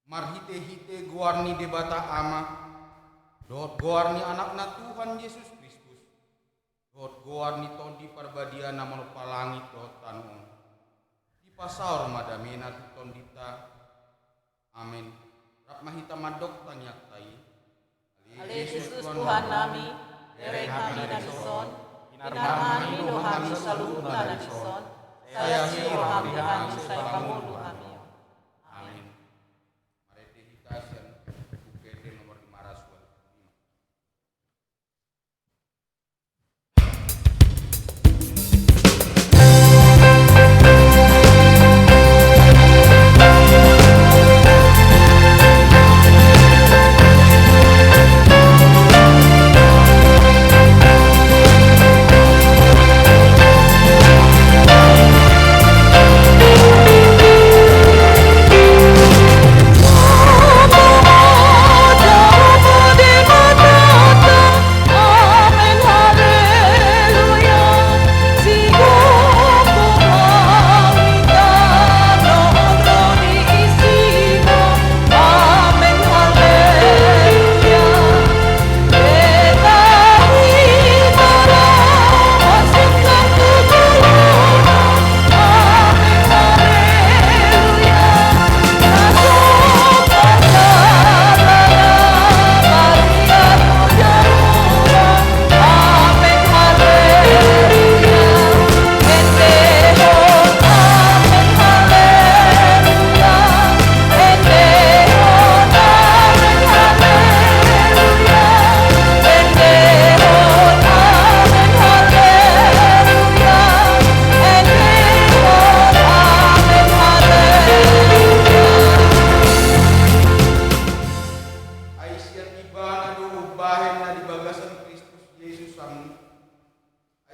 marhite-hite guarni debata ama, dot guarni anakna Tuhan Yesus Kristus, dot guarni tondi parbadiana manopa langit dot tanong, di pasaur madamena tondita, amin. Rahmahita madok tanyak tai, Ale Yesus Tuhan nami, derek kami nabison, inarmani dohami salutna nabison, saya siro kami saya pamudu kami. amin. Marete hikasian bukete nomor 505.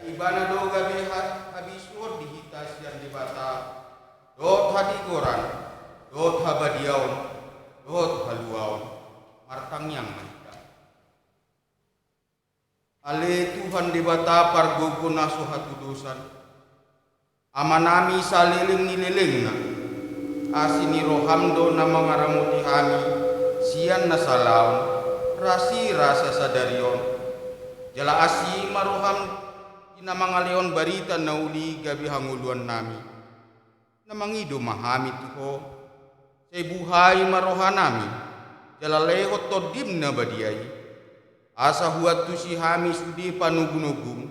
Ibana do gabi habisur dihitas yang dibata dot hadigoran dot habadiaun dot haluaun martang yang mahita ale Tuhan dibata parguguna suhatudusan amanami saliling nililingna asini rohamdo na mangaramuti hami sian nasalaun rasi rasa sadarion jala asi maruham namangaleon barita nauli gabi hanguluan nami namangido mahami tuho say buhay maroha nami jalalehot todim na badiay asa huat tu si hami sudi panugunugum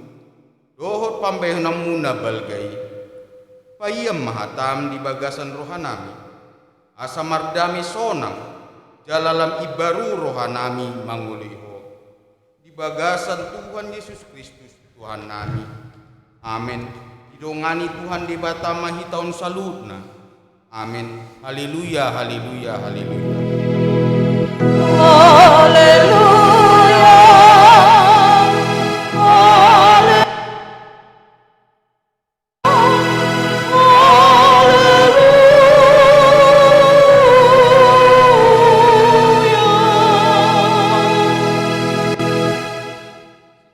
dohot pambeh namuna balgay payam mahatam di bagasan roha nami asa mardami sonang jalalam ibaru roha nami manguliho di bagasan Tuhan Yesus Kristus Tuhan nami. Amin. Idongani Tuhan di batama hitaun salutna. Amin. Haleluya, haleluya, haleluya. Haleluya. Haleluya.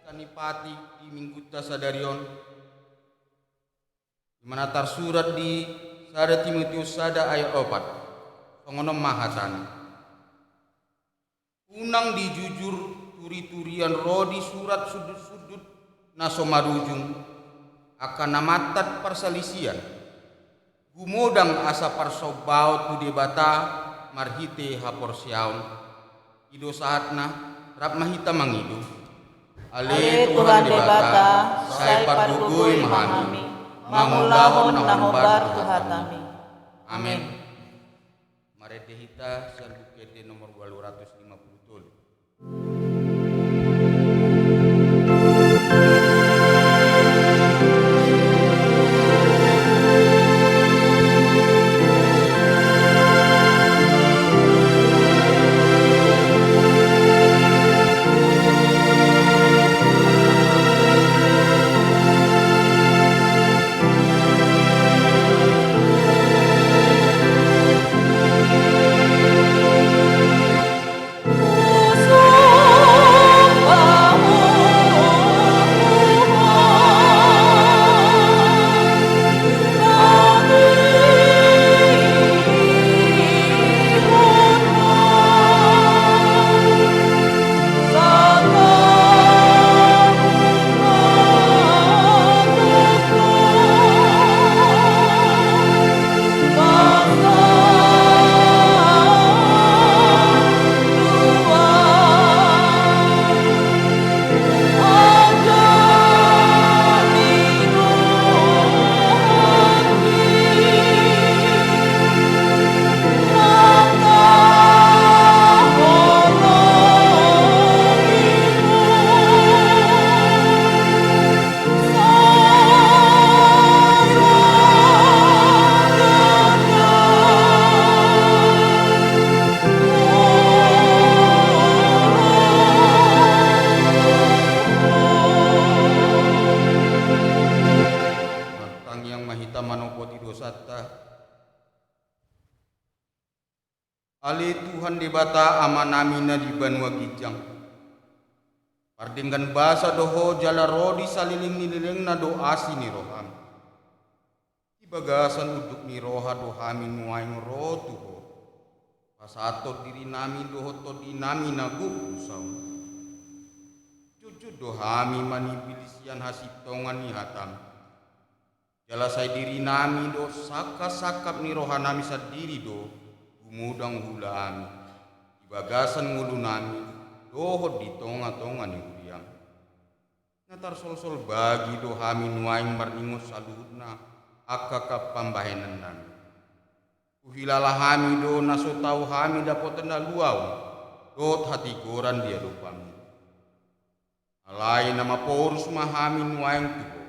Kanipati di Mingguta sadarion dimana tersurat di Sada Timotius sada ayat 4 songonom mahatan unang dijujur turi-turian rodi surat sudut-sudut naso marujung akan namatat perselisian gumodang asa parsobao tu debata marhite hapor siaun ido saatna rap mahita mangido ale Tuhan debata saya pardugoy mahami mangulahon nahombar tuhatami. Amin. Marete hita san bukete nomor 250 tul. Musuh mahita manopoti dosata. Ali Tuhan debata amanamina di banua gijang. Pardingkan basa doho jala rodi saliling nililing na do asi ni roham. Ibagasan uduk ni roha dohami nuaing rotu ho. Pasato diri nami doho to dinami nagu usau. Jujud dohami manibilisian hasitongan ni hatam. Jala say diri nami do sakap ni roha nami sadiri do. Gumudang hula ami. Ibagasan ngulu nami. Dohod di tonga-tonga ni huriang. Natar sol-sol bagi dohami nuaing maringus saluhutna akaka pambahenan nami. Uhilalah hami do naso tau hami dapotan na luau. Dot hati goran dia lupami. Alai nama porus mahami nuaing tubo.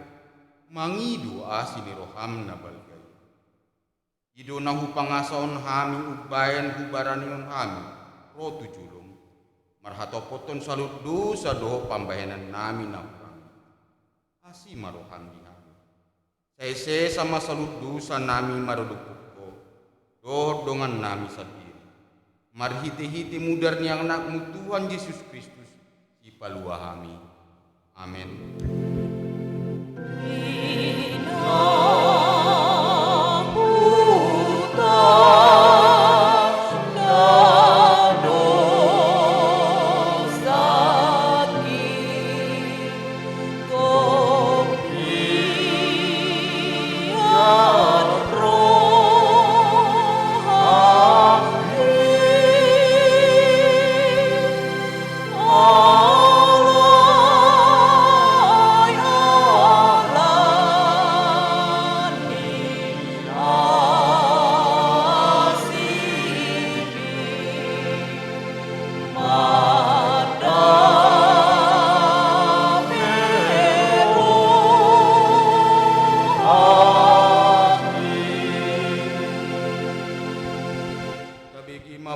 Mangido asini roham na balgay. Ido na hupangasaon hami ubayan hubaranion hami. Rotu julung. Marhato poton salut dosa doho pambahenan nami na urang. Asi maroham di hami. Saya sama salut dosa nami marudupukko. Doh dongan nami sendiri. Marhiti-hiti mudar ni anakmu Tuhan Yesus Kristus. Si palua hami. Amin.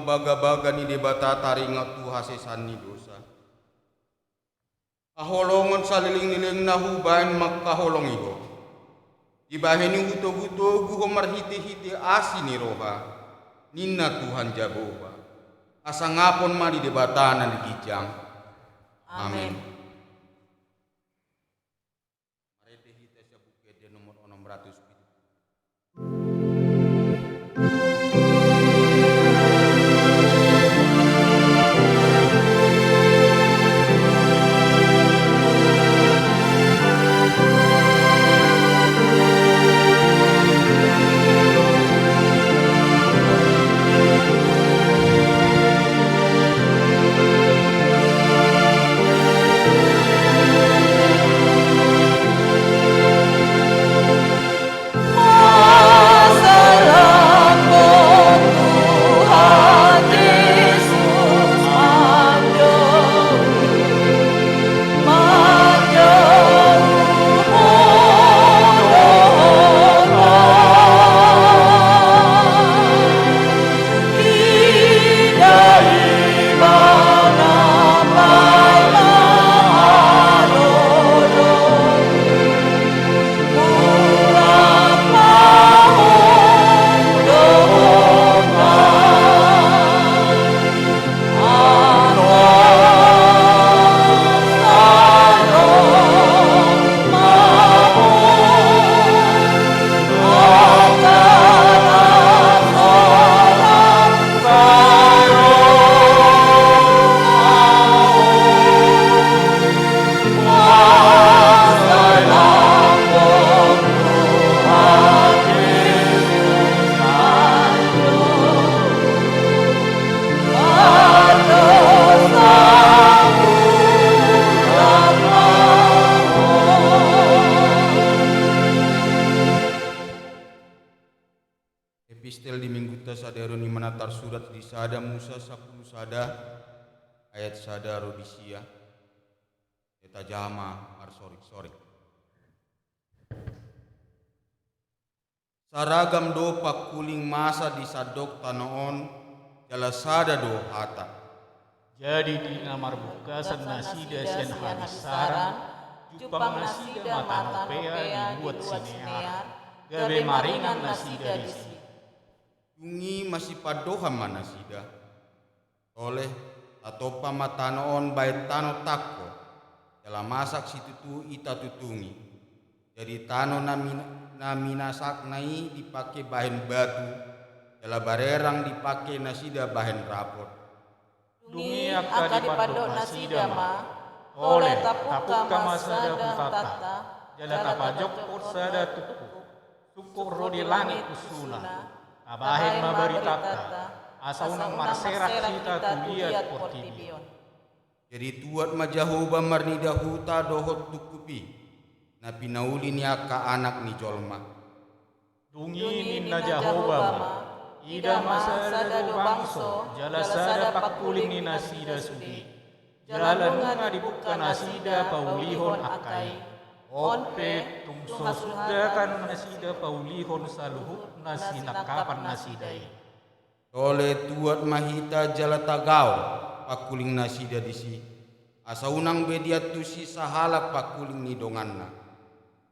Baga-baga ni debata taringat tu hasesan ni dosa. Aholongan saliling-liling na hubain magkaholong iho. Dibahini huto-huto guho marhiti-hiti asi ni roha. Ninna Tuhan Jaboba. Asangapon mari debata na gijang. Amin. Marete hita sa bukid de nomor 600. Epistel di minggu tasadero ni manatar surat di sada Musa 10 sada ayat sada rodisia eta jama arsorik-sorik. Saragam do pakuling masa di sadok tanoon jala sada do hata. Jadi di namar bukasan nasida sian hadisaran, jupang nasida matanopea dibuat sinear. gabe maringan nasida disi. Tungi masih padohan manasida. Oleh atau pamatanoon baik tano takko. Dalam masak situ tu ita tutungi. Jadi tano naminasak nai dipakai bahan batu. Dalam barerang dipakai nasida bahan rapor. Dungi akka dipadok nasida ma, oleh tapuk kamasada kutata, jala tapajok ursada tukuk rodi langit usuna, abahen mabaritata, asa unang marserak kita tuliat portibion. Jadi tuat majahuba marnida huta dohot tukupi, na pinauli ni akka anak ni jolma. Dungi minna Jahoba ma, ida masada do bangso, jala sada pakuling ni nasida sudi. Jala nunga dibuka nasida paulihon akai. Ope tungso sudah kan nasida paulihon saluhut nasinakapan nasidai. Oleh tuat mahita jala tagaw pakuling nasida disi. Asa unang bediat tusi sahalak pakuling ni donganna.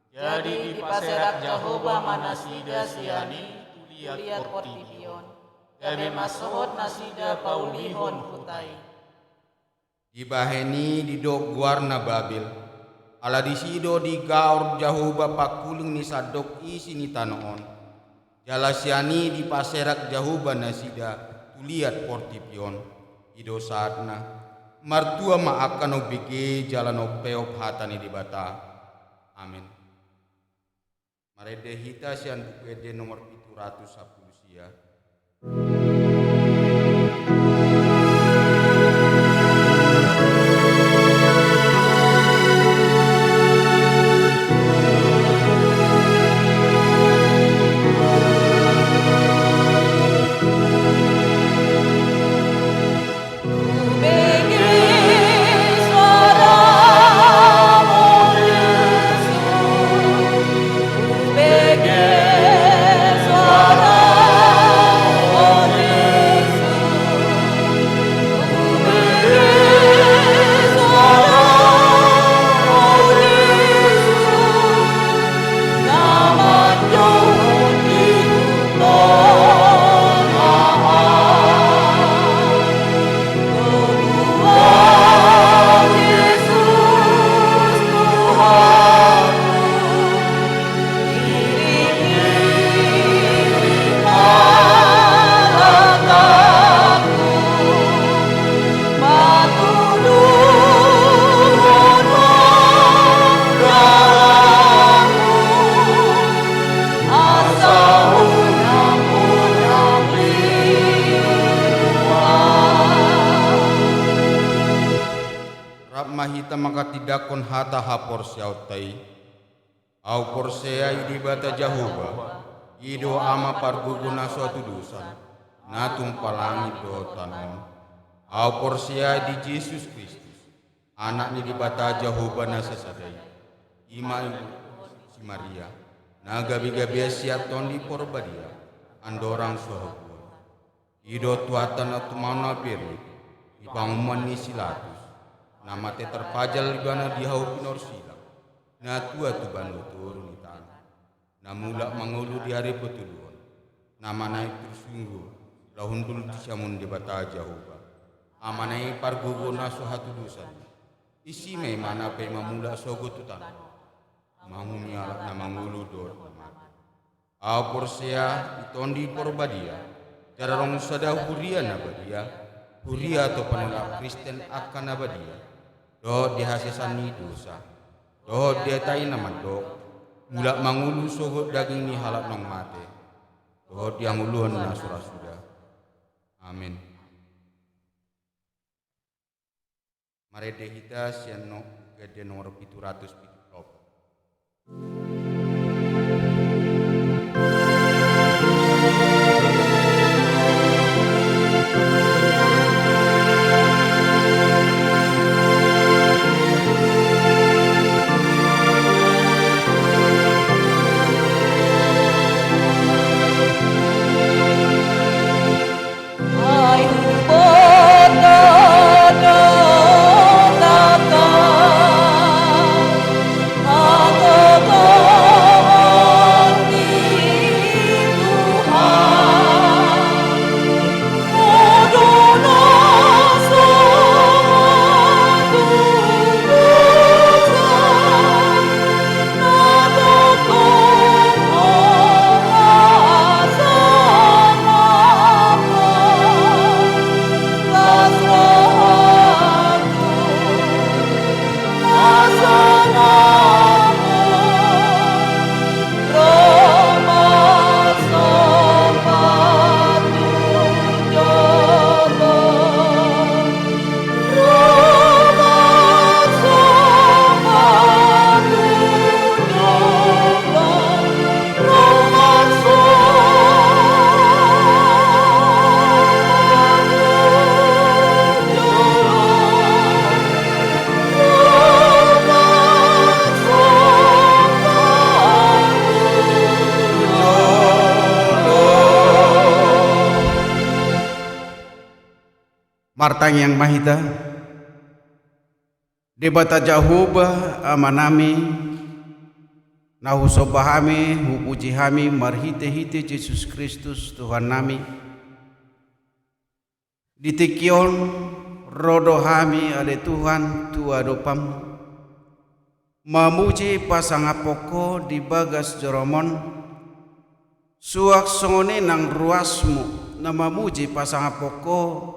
Jadi di paserak Jahoba manasida siani tuliat portibion. Gabe masuhot nasida paulihon hutai. Dibaheni di dok guarna Babil. Ala disido di gaur Jahoba pakuling ni sadok isi ni tanoon. Jala siani di paserak Jahoba nasida tuliat portibion. Ido saatna martua ma akan obike jalan opeop hatani di bata. Amin. Marede hita sian buku ede nomor 710 sia. Mahita maka tidakon hata hapor siautai au porsea idi bata Jahoba ido ama parguguna suatu dusan natung palangi do tanon au porsea di Yesus Kristus anaknya di bata Jahoba nasesadai ima si Maria naga biga siat tondi porbadia andorang suahua ido tuatan atu mana piri ipanguman ni silatus nama te terpajal libana di hau pinor silang. Na tua tu banu turun di tanah. Na mulak mangulu di hari petuluan. Nama naik tersungguh. Lahun dulu disiamun di bata Jahoba. Ama naik pargugo na suhatu dusan. Isi me mana pe mamula sogo tu tanah. Mahu mialak na mangulu dor. Au porsea itondi porbadia. Jararong sada huria na badia. Huria atau penolak Kristen akan abadia. Do dihasesan ni dosa. Do dia tai nama dok. Mulak mangulu sogot daging ni halap nong mate. Do dia nguluan na surah sudah. Amin. Marede hita sian no gede nomor 770. Oh Martang yang mahita debata Jahoba amanami nahu sobahami hupuji hami marhite-hite Yesus Kristus Tuhan nami ditikion rodo hami ale Tuhan tua dopam mamuji pasangapoko di bagas joromon suak songone nang ruasmu na mamuji pasangapoko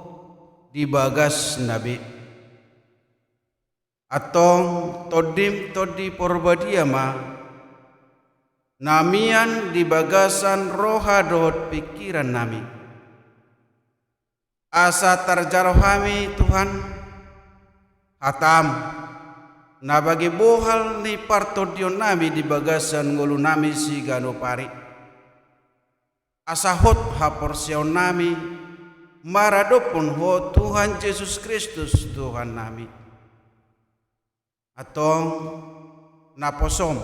di bagas nabi atong todim todi porbadiama namian di bagasan roha dohot pikiran nami asa tarjarohami Tuhan hatam na bagi bohal ni partodion nami di bagasan ngulu nami si gano pari asa hot haporsion nami maradopon ho Tuhan Yesus Kristus Tuhan nami atong naposom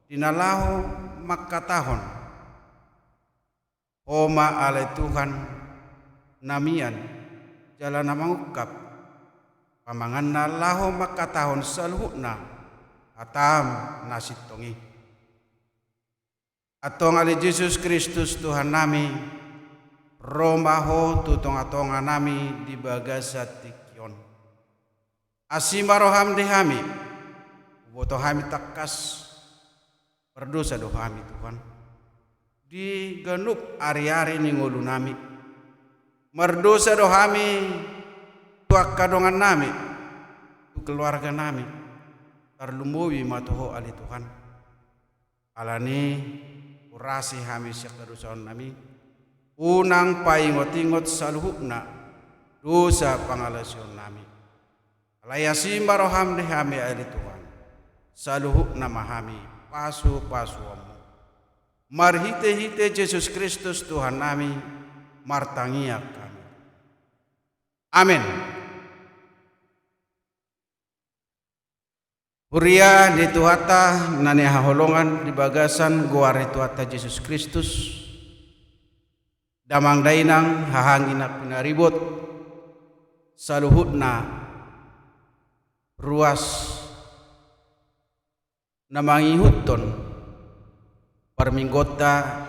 dinalaho makatahon oma ale Tuhan namian jalan mangukap pamangan nalaho makatahon saluhna atam nasitongi atong ale Yesus Kristus Tuhan nami romaho tutong-atonga nami di bagasa tikion asimaroham dehami boto hami takas berdosa dohami Tuhan di genup ari-ari ni ngulu nami merdosa dohami tuak kadongan nami tu keluarga nami terlumui matoho ali Tuhan alani urasi hami syakerusaon nami unang paingot-ingot saluhukna dosa pangalasion nami alayasi maroham dehami ali Tuhan saluhukna mahami pasu-pasuamu marhite-hite Yesus Kristus Tuhan nami martangia kami amin. Huria di tuhata nani haholongan di bagasan goar tuhata Yesus Kristus damang dainang hahangina pinaribot saluhutna ruas namangihuton perminggota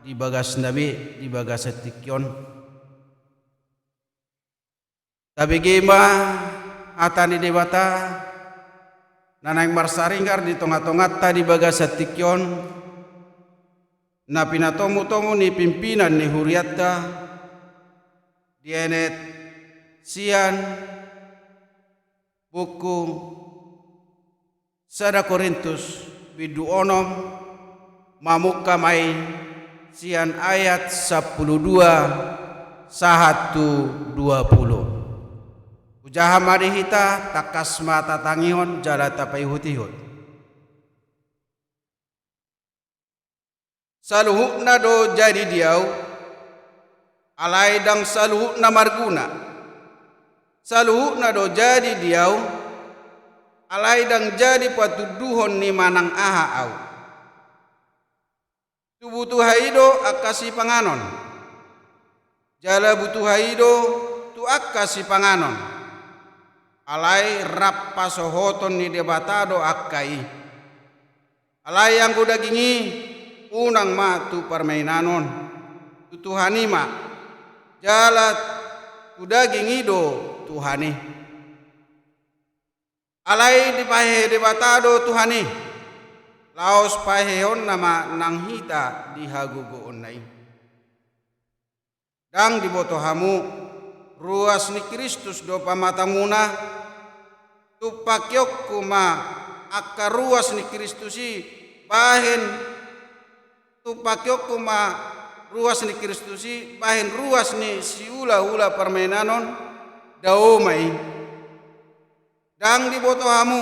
di bagas nabi di bagas etikyon tabi gema atani debata nanang marsaringgar di tongat-tongat di bagas etikyon na pinatomo-tomo ni pimpinan ni Huriata dienet sian buku sada Korintus bidu onom mamuka mai sian ayat 12 sahatu 20 ujaha marihita takas mata tangihon jala tapai hutihut saluhukna do jadi diau alai dang saluhukna marguna saluhukna do jadi diau alai dang jadi patuduhon ni manang aha au tu butuh haido akasi panganon jala butuh haido tu akasi panganon alai rap pasohoton ni debatado akai alai yang kudagingi unang ma tu permainanon tu Tuhani ma jalat kudaging ido Tuhani alai dipahe debatado Tuhani laos paheon nama nang hita dihagugo onai dang diboto hamu ruas ni Kristus do pamatamuna tu pakyok kuma akka ruas ni Kristusi bahen tu pakyok kuma ruas ni Kristusi bahen ruas ni siula-ula permainanon daumai dang diboto hamu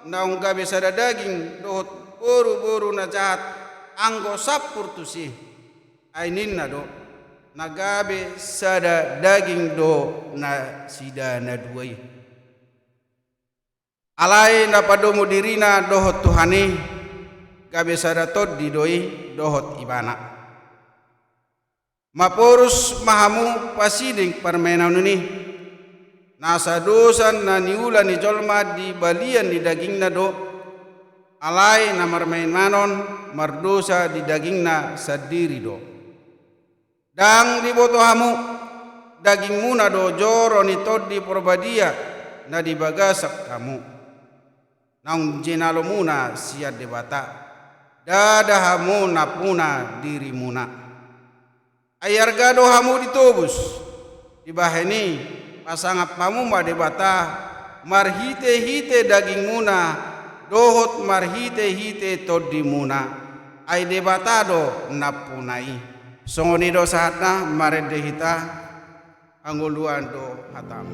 naung gabe sada daging dohot boru-boru na jahat anggo sapur tusi ainin na do nagabe sada daging do na sidana duai alai na padomo dirina dohot Tuhani gabe sada tod di doi dohot ibana maporus mahamu pasiding permainan ini nasa dosan na niula ni jolma di balian di dagingna do alai na marmain manon mardosa di dagingna sadiri do. Dang di boto hamu daging muna do joro ni todi porbadia na di bagasak kamu. Naung jenalo muna siad debata dada hamu na puna diri muna. Ayar gado hamu ditobus dibaheni pasangap hamu ma debata marhite-hite daging muna dohot marhite-hite todi muna ay debatado napunai songoni do saatna marede hita anguluan do hatam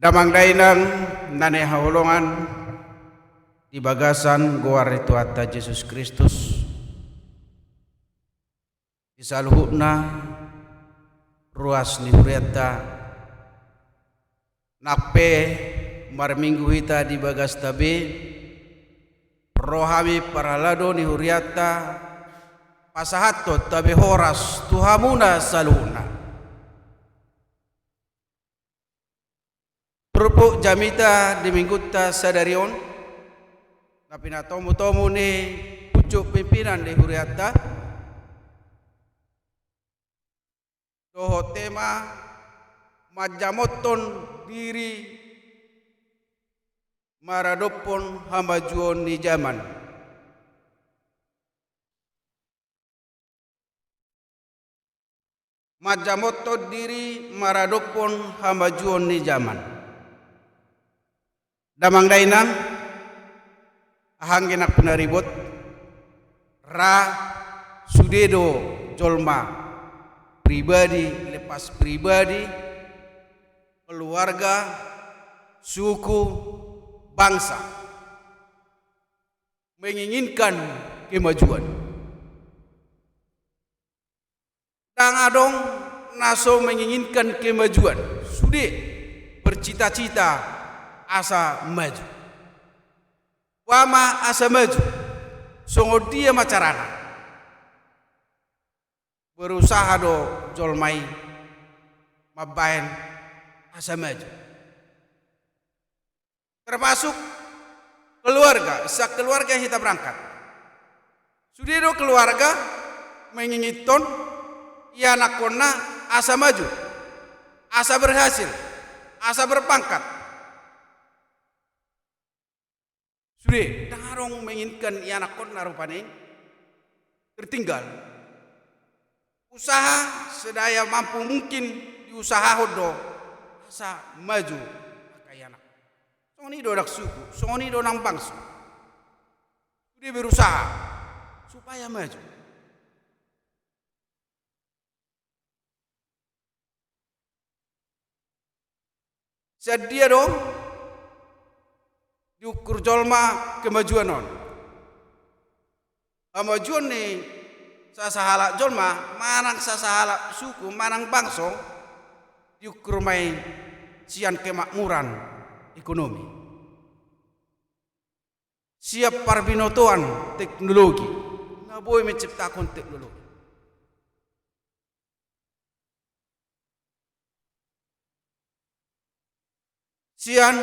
damang dainang nane haulongan di bagasan goar itu atta Yesus Kristus disaluhuna ruas ni huriata nape marminggu hita di bagas tabe rohami paralado ni huriata pasahato tabe horas tuhamuna saluhuna Purpuk jamita di mingguta sadarion napina tomu-tomu ni pucuk pimpinan di huriata doho tema majamoton diri maradopon hamajuon ni zaman majamoton diri maradopon hamajuon ni zaman damang dainang ahang genak penaribot ra sudedo jolma pribadi lepas pribadi keluarga suku bangsa menginginkan kemajuan dangadong naso menginginkan kemajuan sude bercita-cita asa maju wama asa maju songo dia macarana berusaha do jolmai mabaen asa maju termasuk keluarga keluarga kita berangkat sudah do keluarga menginginkan ia nakona asa maju asa berhasil asa berpangkat sudah dengarong menginginkan ia nakon narupane tertinggal usaha sedaya mampu mungkin diusaha hodo asa maju kaya anak soni do dak suku soni do nang bangsa sudah berusaha supaya maju sedia dong diukur jolma kemajuan on kemajuan ni sasahala jolma manang sasahala suku manang bangso diukur mai sian kemakmuran ekonomi siap parbinotoan teknologi. Nah boleh menciptakan teknologi. Sian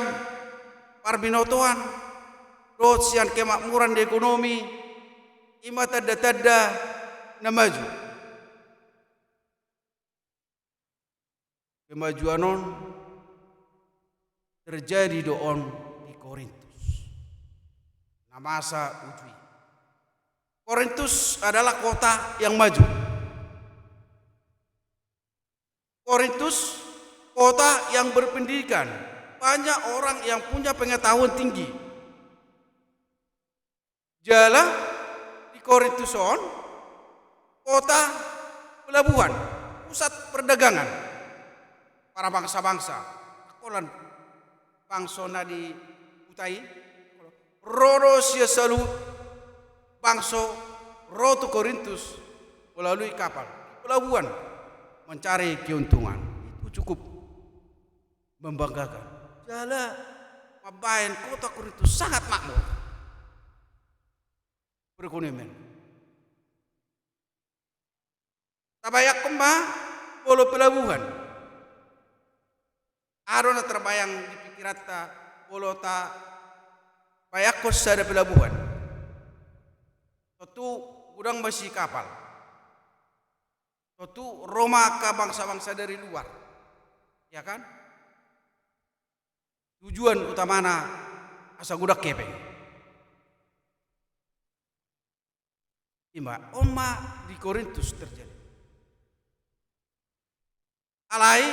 parbinotoan, rot sian kemakmuran di ekonomi, ima tada-tada na maju. Kemajuan on terjadi doon di Korintus. Namasa ujui. Korintus adalah kota yang maju. Korintus kota yang berpendidikan. Banyak orang yang punya pengetahuan tinggi. Jala di Korintus on kota pelabuhan, pusat perdagangan para bangsa-bangsa. Kolan bangsa na di utai roros ya selalu bangsa rotu Korintus melalui kapal pelabuhan mencari keuntungan. Itu cukup membanggakan. Jala mabayan kota Korintus sangat makmur perekonomian. Tabayak kembang polo pelabuhan. Arona terbayang di pikiran ta polo ta bayak kos ada pelabuhan. Tentu gudang besi kapal. Tentu Roma ke bangsa-bangsa dari luar. Ya kan? Tujuan utamana asa gudak kepeng. Ima oma di Korintus terjadi. Alai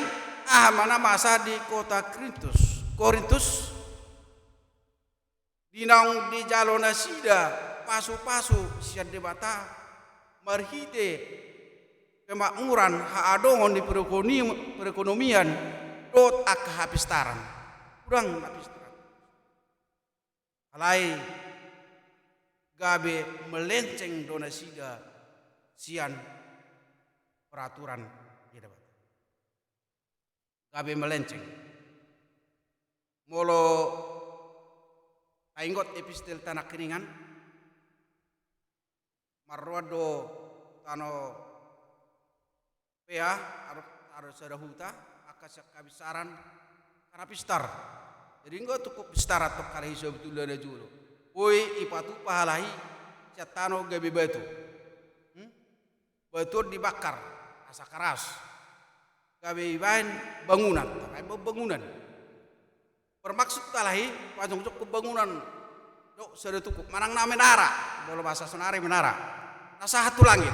mana masa di kota Korintus dinaung di jalona sida pasu-pasu siad debata marhite kemakmuran haadongon di perekonomian dot ak hapistaran. Kurang habis terang. Alai gabe melenceng donasida sian peraturan dia dapat. Gabe melenceng. Molo tainggot epistel tanah keringan. Marwado tano pea harus ada huta akasak kabisaran karapistar. Jadi enggak cukup pistar atau kali betul ada julu. Woi ipatu pahalahi catano gabe batu. Batu dibakar asa keras. Gabe ibain bangunan, tapi bangunan. Bermaksud talahi pajong cukup bangunan. Dok sudah cukup manang na menara, bola bahasa Sonari menara. Nasa satu langit.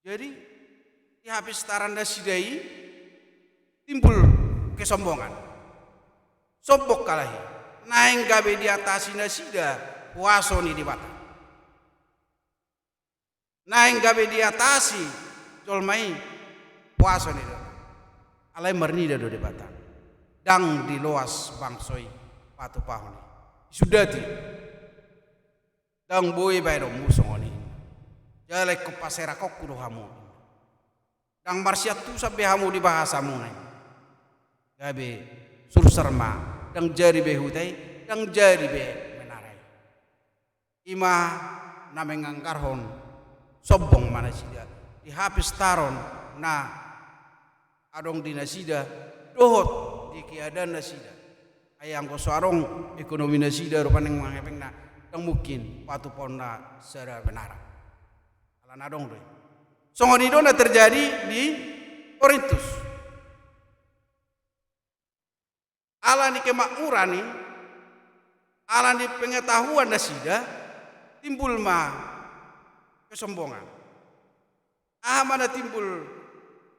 Jadi di habis taranda sidai timbul kesombongan. Sombok kalahi. Naing gabe di atas nasida puaso ni di bata. Naing gabe di atasi jolmai puaso ni. Alai mernida do di bata. Dang di loas bangsoi patu pahoni. Sudati. Dang boy bayro musongoni. Jalek ko pasera kok kudo hamu. Dang marsiat tu sabe hamu di bahasa munai. Gabe surserma dang jari be hutai dang jari be menarai. Ima namengangkarhon sombong mana sida di habis taron na adong dinasida dohot di keadaan nasida ayang ko sarong ekonomi nasida rupaneng mangepeng na dang mungkin patu ponna secara benar alan adong doy songoni dona terjadi di Korintus. Ala ni kemakmuran ni, ala ni pengetahuan nasida timbul ma kesombongan. Mana timbul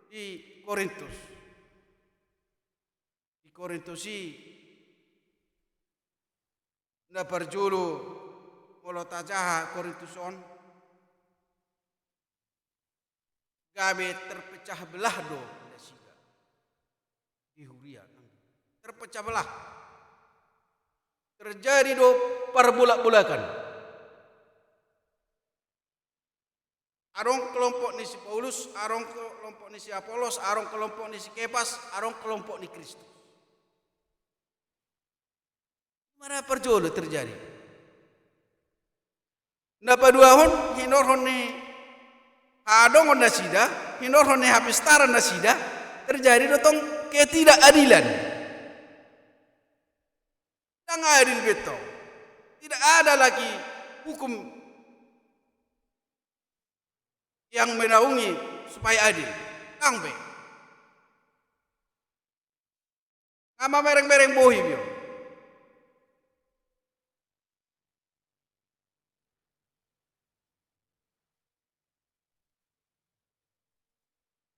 di Korintus. Di Korintus si na perjulu molo tajaha Korintus on gabe terpecah belah do nasida di Huria. Terpecah belah. Terjadi do perbulak-bulakan. Arong kelompok ni si Paulus, arong kelompok ni si Apolos, arong kelompok ni si Kepas, arong kelompok ni Kristus. Mana perjolo terjadi. Napa dua hon hinor honne adong on nasida, hinor honne habis taran nasida, terjadi dotong ketidakadilan. Yang adil betul. Tidak ada lagi hukum yang menaungi supaya adil. Kangbe. Ngama mereng-mereng bohim yo.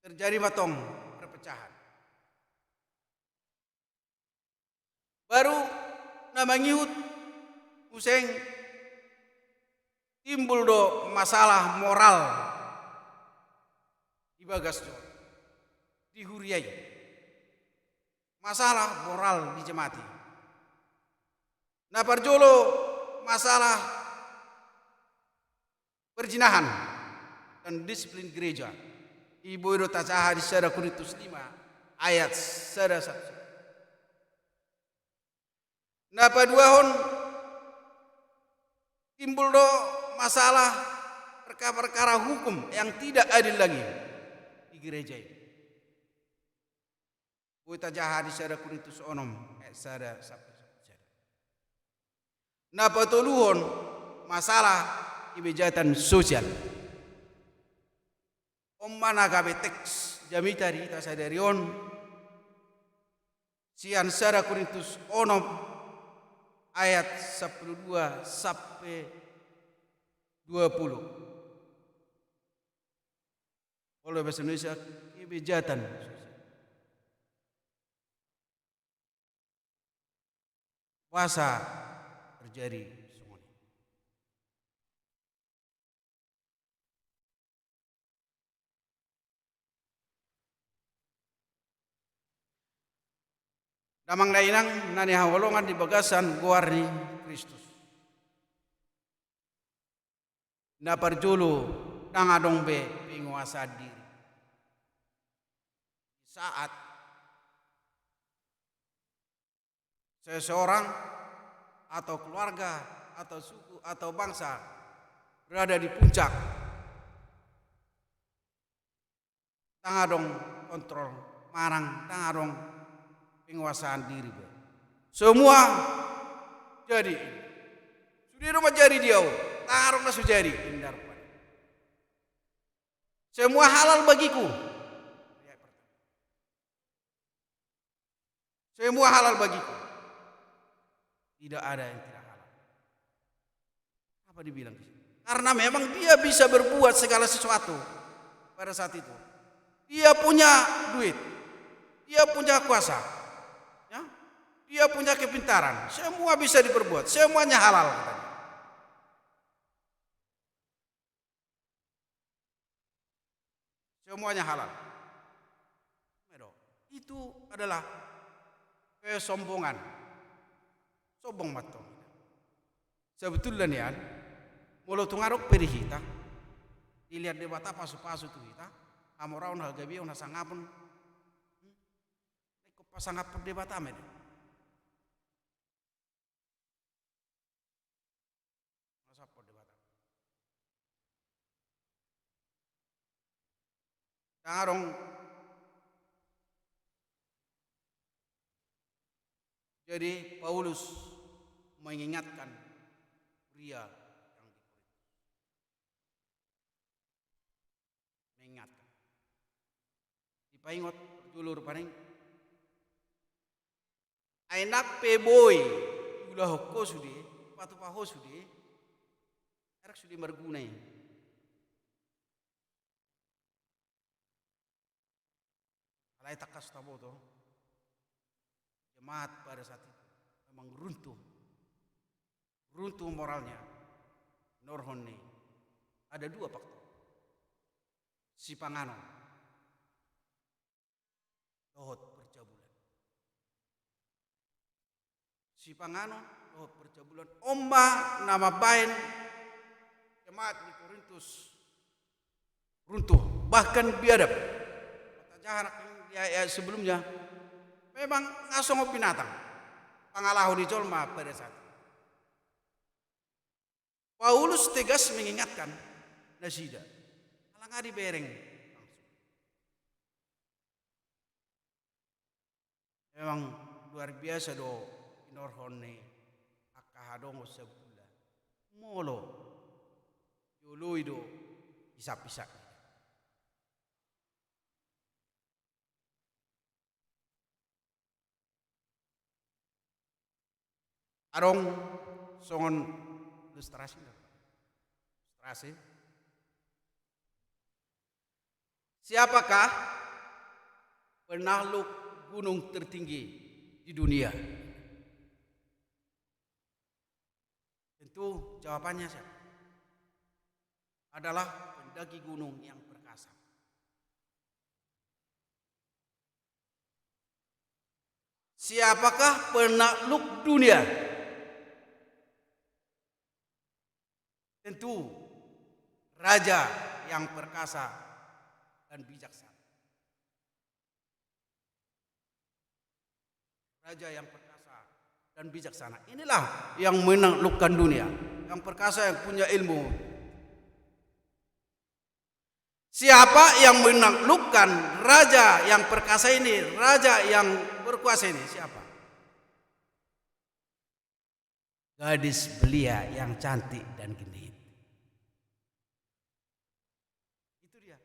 Terjadi matong perpecahan. Baru nama ngihut useng timbul do masalah moral di bagas do dihuriai. Masalah moral di jemati. Nah parjolo masalah perjinahan dan disiplin gereja. Ibu Ido Tacaha di Sada Korintus 5 ayat 1. Napa dua hon timbul do masalah perkara-perkara hukum yang tidak adil lagi di gereja ini. Ibu Tacaha di Sada Korintus 6 ayat 1. Napa toluhon masalah kebejatan sosial. Mana gabe teks jamitari ta sadarion sian Sada Korintus 6 ayat 12 sampai 20. Oleh bahasa Indonesia kebejatan puasa terjadi. Damang dainang nani hawolongan di bagasan guarni Kristus. Na parjulu nangadong be penguasa diri. Saat seseorang atau keluarga atau suku atau bangsa berada di puncak, tangadong kontrol marang tangadong penguasaan diri. Semua jadi sudah rumah jadi dia tarung nasu jadi indar. Semua halal bagiku. Semua halal bagiku. Tidak ada yang tidak halal. Apa dibilang? Karena memang dia bisa berbuat segala sesuatu pada saat itu. Dia punya duit. Dia punya kuasa. Dia punya kepintaran, semua bisa diperbuat, semuanya halal. Semuanya halal. Itu adalah kesombongan. Sombong matong. Sebetulnya nih, mulut tungarok perihita, dilihat debata pasu-pasu tuh kita, amorau nah gabi nah sangapun, ikut pasangap perdebata med. Tangarong jadi Paulus mengingatkan pria yang di Korintus. Mengingatkan. Dipaingot julur paning. Ainak peboy ulah hokko sudi, patu paho sudi. Erak sudi margunai. Alai takas tabo to. Jemaat pada saat itu memang runtuh moralnya. Norhone ada dua faktor. Si pangano dohot percabulan. Si pangano dohot percabulan. Omba nama bain jemaat di Korintus runtuh bahkan biadab. Kata jarak ya sebelumnya memang ngasong binatang. pangalahu di jolma pada saat itu. Paulus tegas mengingatkan nasida, alangadi bereng. Memang luar biasa do inorhone akahadongo sebulan. Molo yului do isap-isap. Arong songon ilustrasi. Siapakah penakluk gunung tertinggi di dunia? Tentu jawabannya siapa? Adalah pendaki gunung yang perkasa. Siapakah penakluk dunia? Tentu raja yang perkasa dan bijaksana. Raja yang perkasa dan bijaksana. Inilah yang menaklukkan dunia. Yang perkasa, yang punya ilmu. Siapa yang menaklukkan raja yang perkasa ini, raja yang berkuasa ini? Siapa? Gadis belia yang cantik dan genit. Itu dia.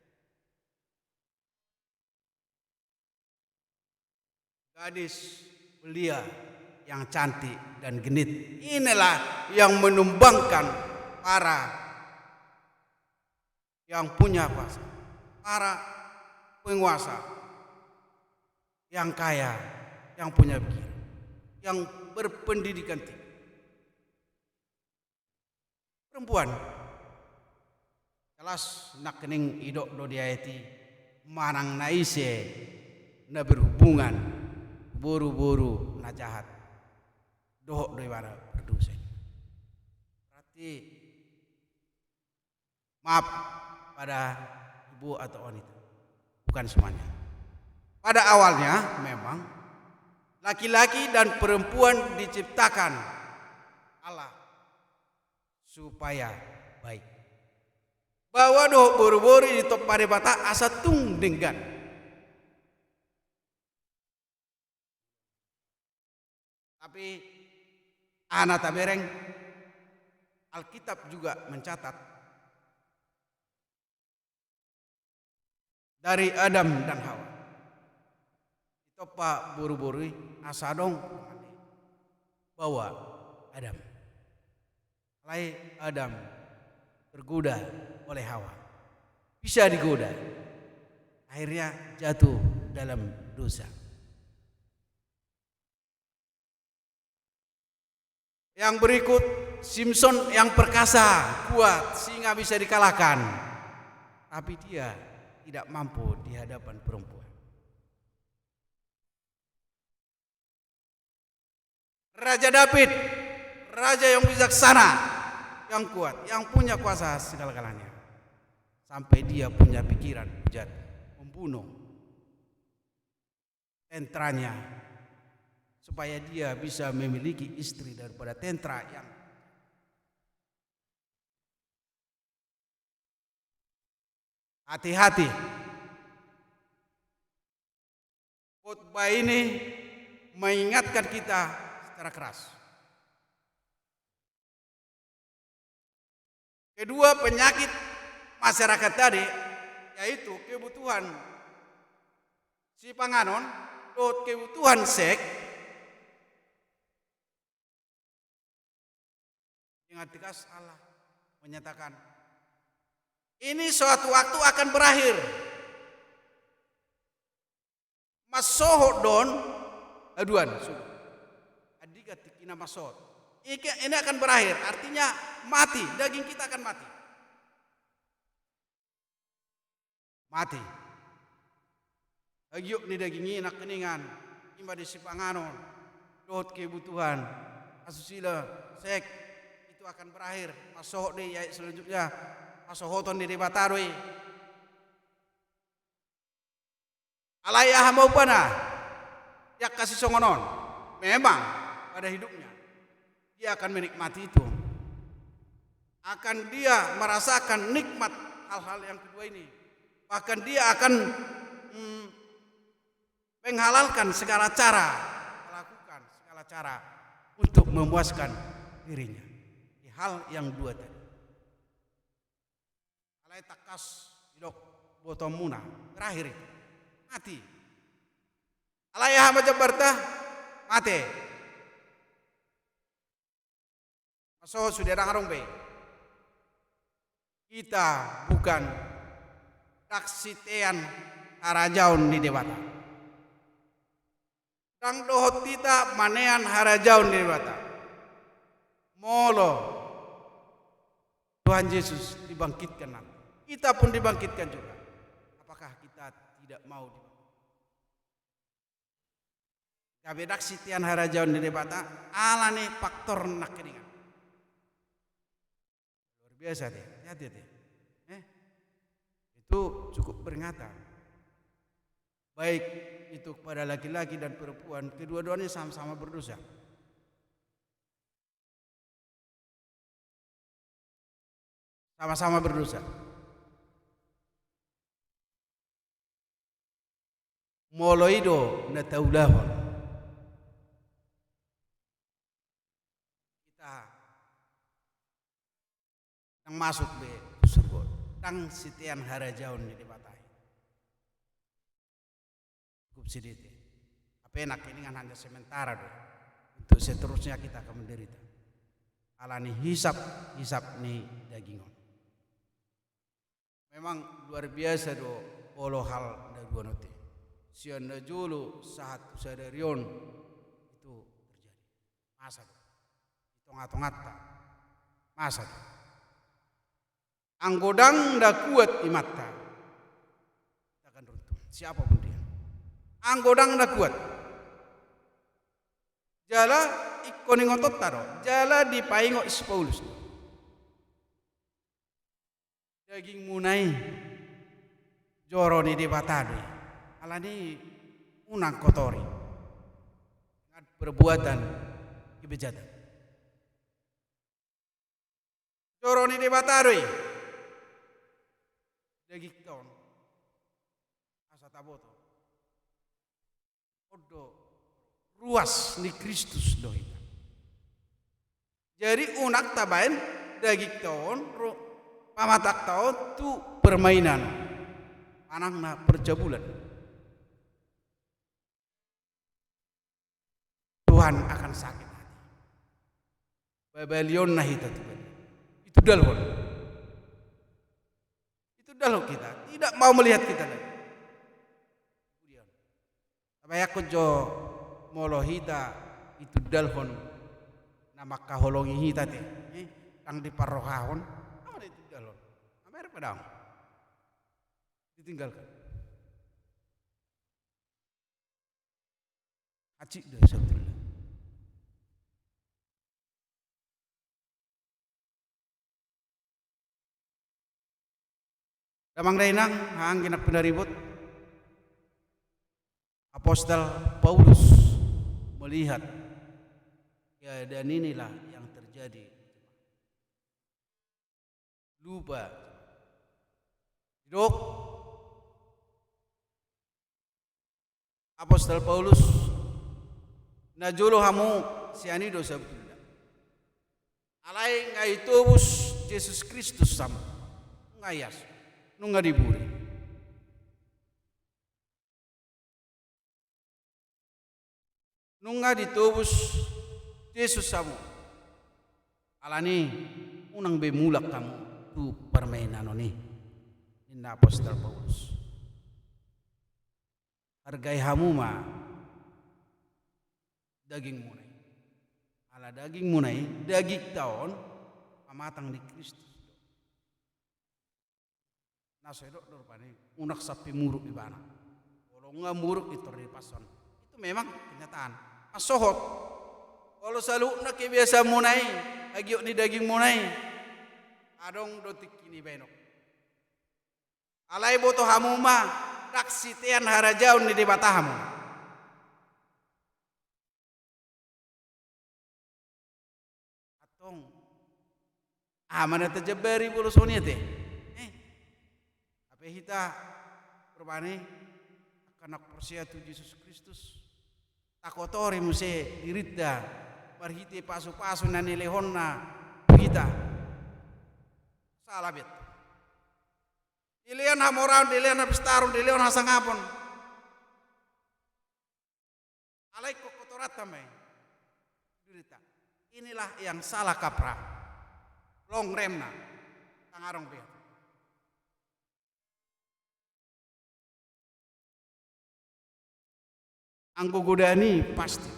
Gadis belia yang cantik dan genit. Inilah yang menumbangkan para yang punya kuasa, para penguasa yang kaya, yang punya pikiran, yang berpendidikan tinggi. Perempuan jelas nak kening idok do diayati manang naise na berhubungan buru-buru na jahat doh do ibarat berdosa. Berarti maaf pada ibu atau wanita, bukan semuanya. Pada awalnya memang laki-laki dan perempuan diciptakan Allah supaya baik. Bahwa doh buru-buru di top pada bata asa tung denggan. Tapi anak tabereng Alkitab juga mencatat dari Adam dan Hawa. Itu pak buru-buru asa dong bahwa Adam. Mulai Adam tergoda oleh Hawa. Bisa digoda. Akhirnya jatuh dalam dosa. Yang berikut Simpson yang perkasa, kuat, sehingga bisa dikalahkan. Tapi dia tidak mampu di hadapan perempuan. Raja Daud, raja yang bijaksana, yang kuat, yang punya kuasa segala-galanya. Sampai dia punya pikiran jahat, membunuh tentranya supaya dia bisa memiliki istri daripada tentra yang hati-hati. Khotbah ini mengingatkan kita secara keras. Kedua penyakit masyarakat tadi yaitu kebutuhan si panganon, kebutuhan seks. Ingat tegas Allah menyatakan ini suatu waktu akan berakhir. Masohot don aduan adiga tikina masohot. Ini akan berakhir, artinya mati, daging kita akan mati. Mati. Agyuk ni daging inak keningan, imba di sipanganon, dot kebutuhan, asusila, sek, itu akan berakhir. Masohot deh, ya selanjutnya, masohoton di bataroi. Alayah mau pana, yak kasih songonon. Memang pada hidupnya, dia akan menikmati itu. Akan dia merasakan nikmat hal-hal yang kedua ini. Bahkan dia akan menghalalkan segala cara, melakukan segala cara untuk memuaskan dirinya di hal yang dua tadi. Alai takas idok botol muna terakhir itu mati. Alai hama jabarta mati. Masuk sudah orang be. Kita bukan taksitean harajaun di dewata. Dang dohot kita manean harajaun di dewata. Molo Tuhan Yesus dibangkitkan nanti. Kita pun dibangkitkan juga. Apakah kita tidak mau dibangkitkan? Kabedak sitian harajaun di dewata alane faktor nak keningan. Luar biasa deh. Hati-hati. Itu cukup peringatan. Baik itu kepada laki-laki dan perempuan, kedua-duanya sama-sama berdosa. Sama-sama berdosa. Moloido na taulahon. Kita yang masuk be surga. Tang sitian harajaun di debatai. Cukup sedikit. Apa enak ini kan hanya sementara doh. Untuk seterusnya kita akan menderita. Alani hisap nih dagingon. Memang luar biasa doh polo hal da dua note. Sian da julu saat sadarion itu terjadi. Masa doh. Hitung-hitung masa doh. Anggodang dah kuat di mata. Kita akan runtuh. Siapapun dia. Anggodang dah kuat. Jala ikoni ngotot taro. Jala dipaingo is Paulus. Daging munai. Joro ni dibatade. Alani unang kotori. Dengan perbuatan kebejatan. Joro ni dibatade. Daging tahun asa taboto odo ruas ni Kristus dohita. Jadi unak tabain daging tahun pamatak tahun tu permainan anakna perjabulan. Tuhan akan sakit hati. Babalion nahita Tuhan. Itu dalhon. Dalam kita tidak mau melihat kita lagi. Kemudian, tapi aku jo molohita itu dalhon nama kaholongi hita teh, tang di parohahon, apa itu dalhon? Apa padang? Ditinggalkan. Acik dah sebetulnya. Damang dainang hang ginak penaribut Apostol Paulus melihat keadaan inilah yang terjadi. Lupa hidup Apostol Paulus najolo hamu sianido sabda alai ngai tubus Yesus Kristus sama ngayas nunga diburi. Nunga ditubus Yesus samu. Alani unang bemulak kamu tu permainan ni. Inna Apostol Paulus. Hargai hamu ma daging munai. Ala daging munai daging tahun pamatang di Kristus. Nasedok dorpani unak sapi muruk di bana. Kalau nggak muruk itu di pason. Itu memang kenyataan. Asohot. Kalau selalu nak biasa munai, agiok ni daging munai. Adong dotik kini benok. Alai boto hamuma taksitean harajaun di batahamu. Mana terjebari bulu sonia teh. Apa kita berbani kanak persia tu Yesus Kristus. Takotori muse dirita berhiti pasu-pasu nani lehonna kita. Salah bet. Dilian hamoran, dilian habis tarung, dilian hasangapon. Alai kokotorat tamai. Dirita. Inilah yang salah kaprah. Long remna tangarong dia. Anggo godani pasti.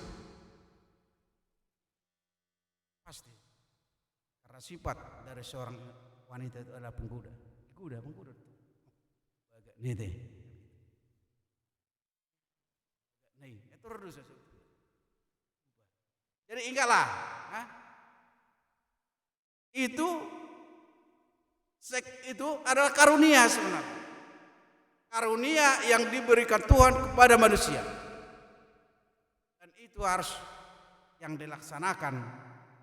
Karena sifat dari seorang wanita itu adalah penggoda. Penggoda. Agak nete. Nih, itu terus. Jadi ingatlah, itu adalah karunia sebenarnya. Karunia yang diberikan Tuhan kepada manusia. Dan itu harus yang dilaksanakan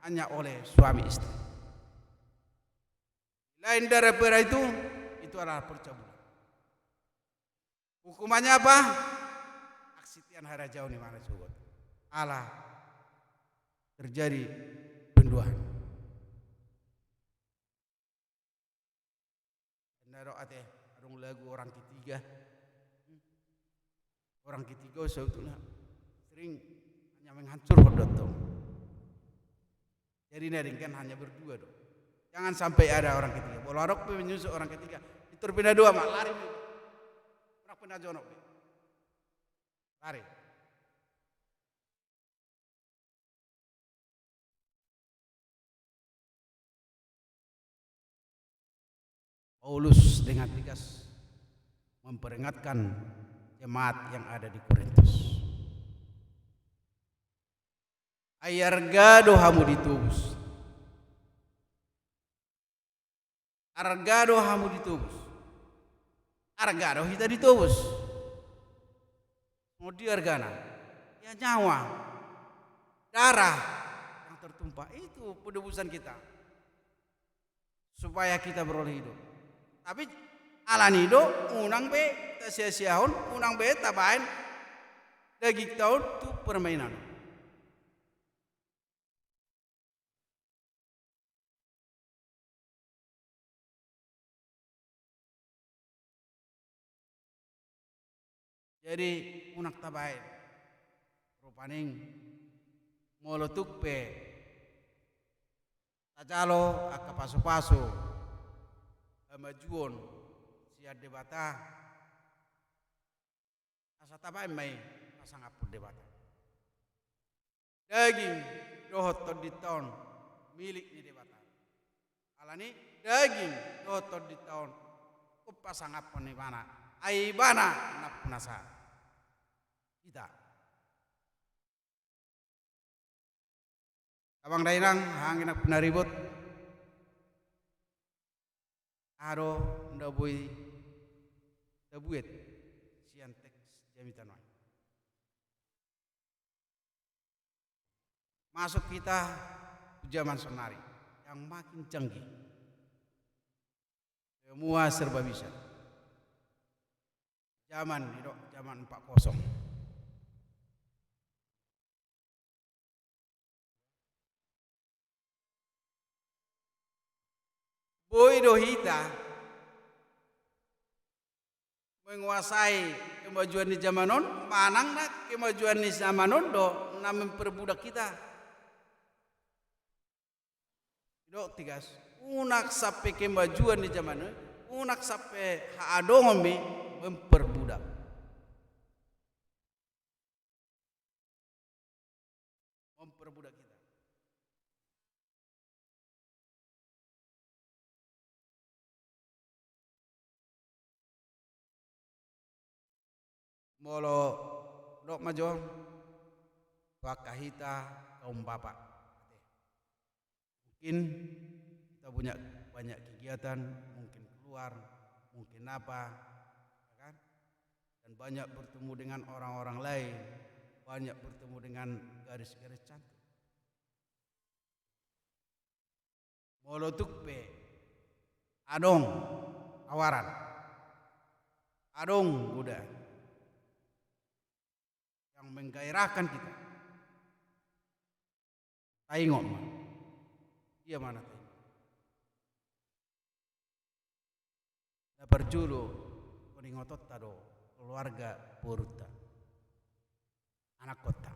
hanya oleh suami istri. Lain daripada itu adalah percabulan. Hukumannya apa? Aksitian hara jauh ni mana sobat. Allah terjadi penduaan. Ate adung lagu orang ketiga sebetulnya sering hanya menghancur hodotong. Jadi kan hanya berdua dong. Jangan sampai ada orang ketiga. Bola rok menyusul orang ketiga. Itu pindah dua mak lari. Orang pindah jonok. Lari. Paulus dengan tegas memperingatkan jemaat yang ada di Korintus. Ayargado hamu ditubus. Argado hamu ditubus. Argado kita ditubus. Mau diargana. Ya nyawa. Darah yang tertumpah itu penebusan kita. Supaya kita beroleh hidup. Tapi alani do unang be ta sia-siaon unang be tabain daging tahun tu permainan. Jadi unak tabain rupaning molotuk pe tajalo aka pasu-pasu majuon siad debata asa tabai mai pasang apun debata daging dohot di tahun milik ni debata alani daging dohot di tahun pasang apun ni mana ai bana nak punasa kita abang dainang hangin nak punaribut aro ndabui tabuet sian teks jamitan. Masuk kita zaman sonari yang makin canggih. Semua serba bisa. Zaman 40. Boy dohita menguasai kemajuan di zamanon, manang nak kemajuan di zamanon do na memperbudak kita. Do tigas, unak sampai kemajuan di zamanon, unak sampai haadongon me memperbudak. Memperbudak kita. Molo dok majon wakahita kaum bapak. Mungkin kita punya banyak kegiatan, mungkin keluar, mungkin apa, ya kan? Dan banyak bertemu dengan orang-orang lain, banyak bertemu dengan garis-garis cantik. molotuk pe adong awaran, adong Buddha yang menggairahkan kita. Taingok mah, iya mana taingok? Na berjulu koningotot tado keluarga Purta, anak kota.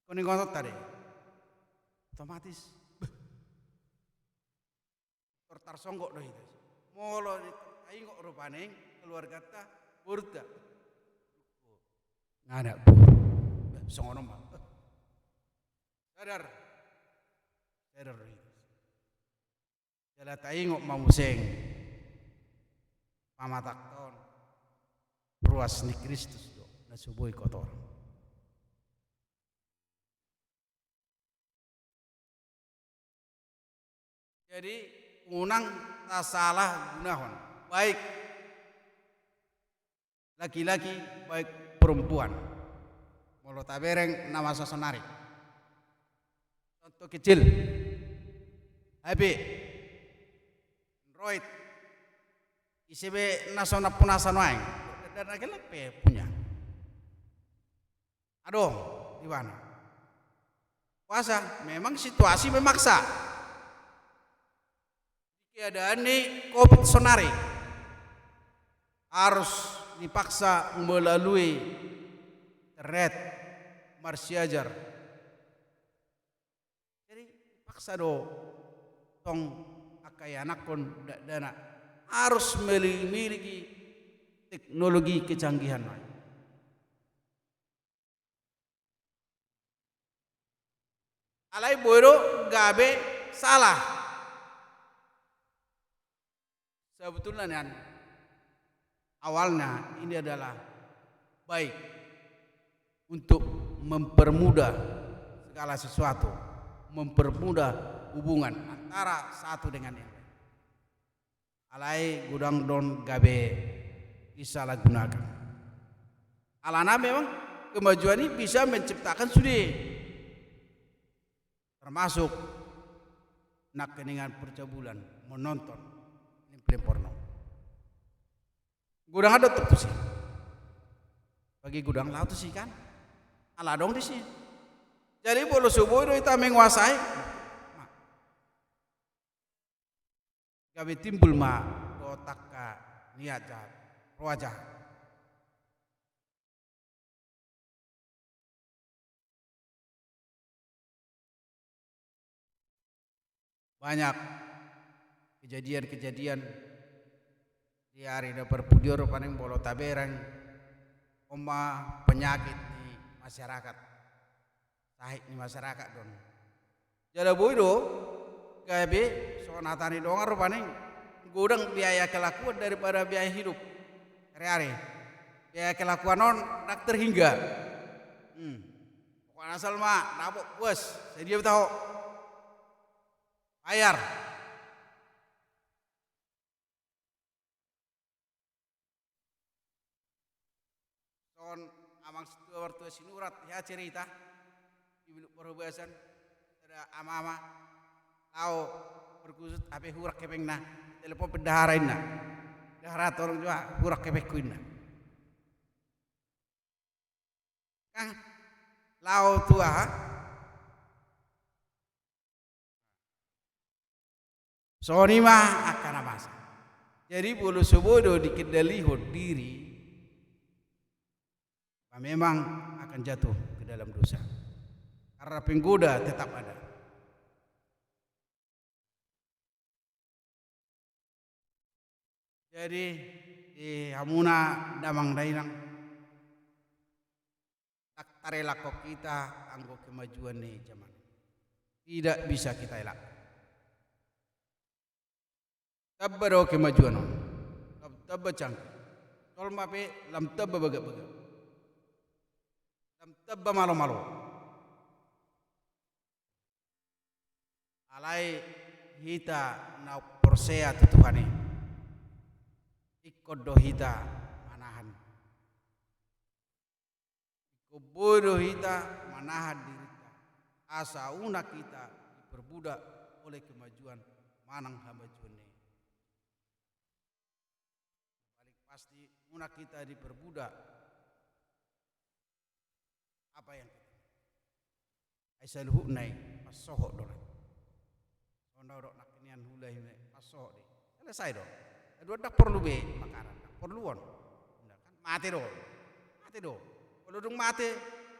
Koningotot tadi, otomatis tertarsonggok doh itu. Molo taingok rupaning keluarga ta Purta. Ngada songono mah. Sadar itu. Jala taingok mamuseng pamatakton ruas ni Kristus do na suboi kotor. Jadi unang tak salah gunahon, baik laki-laki baik perempuan. Molo tabereng nama sasonari. Contoh kecil, HP, Android, ICB nasona punasan wae, dan akhirnya punya. Aduh, di mana? Puasa, memang situasi memaksa. Keadaan ini COVID sonari harus dipaksa melalui internet, marsiajar. Jadi paksa do tong akai anak kon dana harus memiliki teknologi kecanggihan. Alai boiro gabe salah. Sebetulnya awalnya ini adalah baik untuk mempermudah segala sesuatu, mempermudah hubungan antara satu dengan yang lain. Alai gudang don gabe disalahgunakan. Alana memang kemajuan ini bisa menciptakan studi, termasuk nak keningan percabulan menonton film porno. Gudang ada tuh sih. Bagi gudang laut sih kan, ala dong di sini. Jadi bolu subuh itu kita menguasai. Gawe timbul ma otak ka niat jahat, wajah. Banyak kejadian-kejadian di hari da perpudior paling bolo taberang oma penyakit di masyarakat sahik di masyarakat don jala boido gabe sonatani dongar paling gudang biaya kelakuan daripada biaya hidup hari-hari biaya kelakuan non nak terhingga pokoknya asal mah nabok bos saya dia tahu bayar. Amang situ waktu sinurat ya cerita di bilik perhubasan ada ama-ama tahu berkusut apa hurak kepengna telepon pendaharain na dahara orang juga hurak kepekuin na kang lau tua soni mah akan masa jadi bulu subodo dikendalikan diri memang akan jatuh ke dalam dosa karena penggoda tetap ada. Jadi di hamuna damang dainang tak tarelak kita anggo kemajuan nih zaman tidak bisa kita elak. Tabbaro kemajuan tabbacang tol mape lam tabba baga-baga tabba malo-malo alai hita na porsea tutuhane ikod do hita manahan ikobodo hita manahan diri asa una kita diperbudak oleh kemajuan manang hamajuan ini. Balik pasti muna kita diperbudak apa yang kita Aisyah nai pas sohok dolan. Onda dok nak kinian hulai pas sohok di. Selesai dong. Dua dak perlu be makanan, dak perluan. Kan mati do. Kalau dong mati,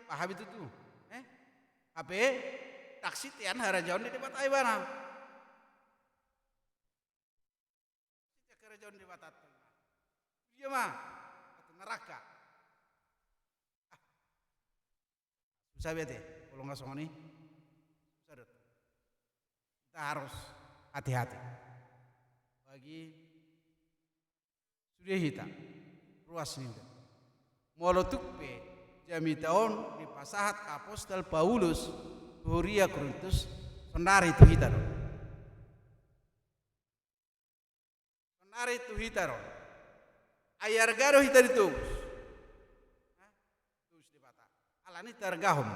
paham itu tuh. HP taksi tian harajaun di debat aibana. Sejak harajaun di debat atu. Dia mah atau neraka. Susah bete, kalau nggak songoni, susah dot. Kita harus hati-hati. Bagi sudah hitam, ruas ini udah. Molotukpe jami tahun di pasahat apostol Paulus Huria Korintus sonari itu hitam. Sonari itu hitam. Ayar garo hitam itu. Terus di bata. Alani targahom.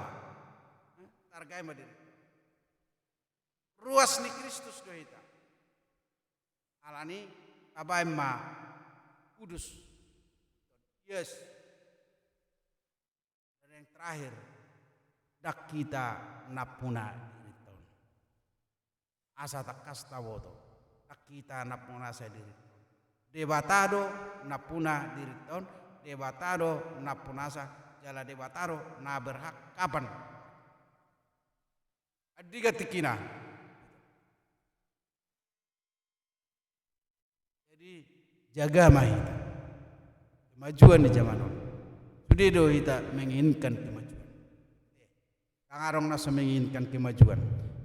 Targai madiri. Ruas ni Kristus do hitam. Alani abai ma kudus. Yes. Dan yang terakhir dak kita napuna diriton. Asa tak kastawoto. Dak kita napuna saya diriton. Debatado napuna diriton. Debatado napunasa jala debatado na berhak kapan. Adiga tikina. Jadi jaga mahita kemajuan di zaman ini. Sudah do kita menginginkan kemajuan. Kangarong nasa menginginkan kemajuan.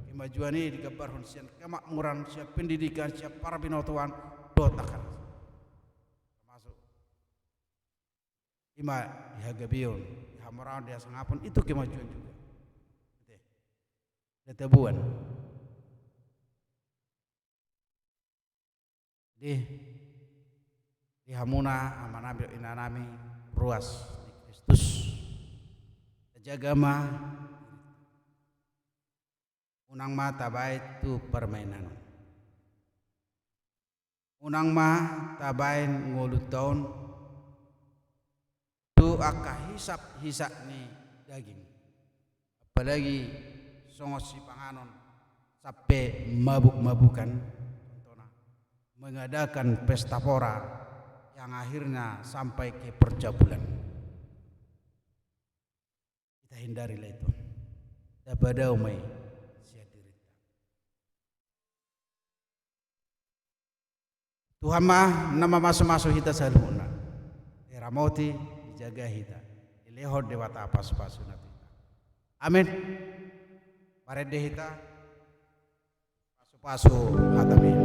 Kemajuan ini digambarkan siap kemakmuran, siap pendidikan, siap para binotuan dotakan. Termasuk ima dihagabion, dihamarawan dia sangapun itu kemajuan juga. Detabuan. Di hamuna amanami inanami ruas di Kristus jagama unang mata baik tu permainan unang ma tabain ngulut tahun tu aka hisap ni daging apalagi songos si panganon sampai mabuk-mabukan mengadakan pesta pora yang akhirnya sampai ke percabulan. Kita hindarilah itu. Daripada umai sia dirita. Tuhan mah nama masuk-masuk kita saluna. Eramoti dijaga kita. Ilehod dewata pas-pasu nanti. Amin. Parede kita pasu-pasu hatamin.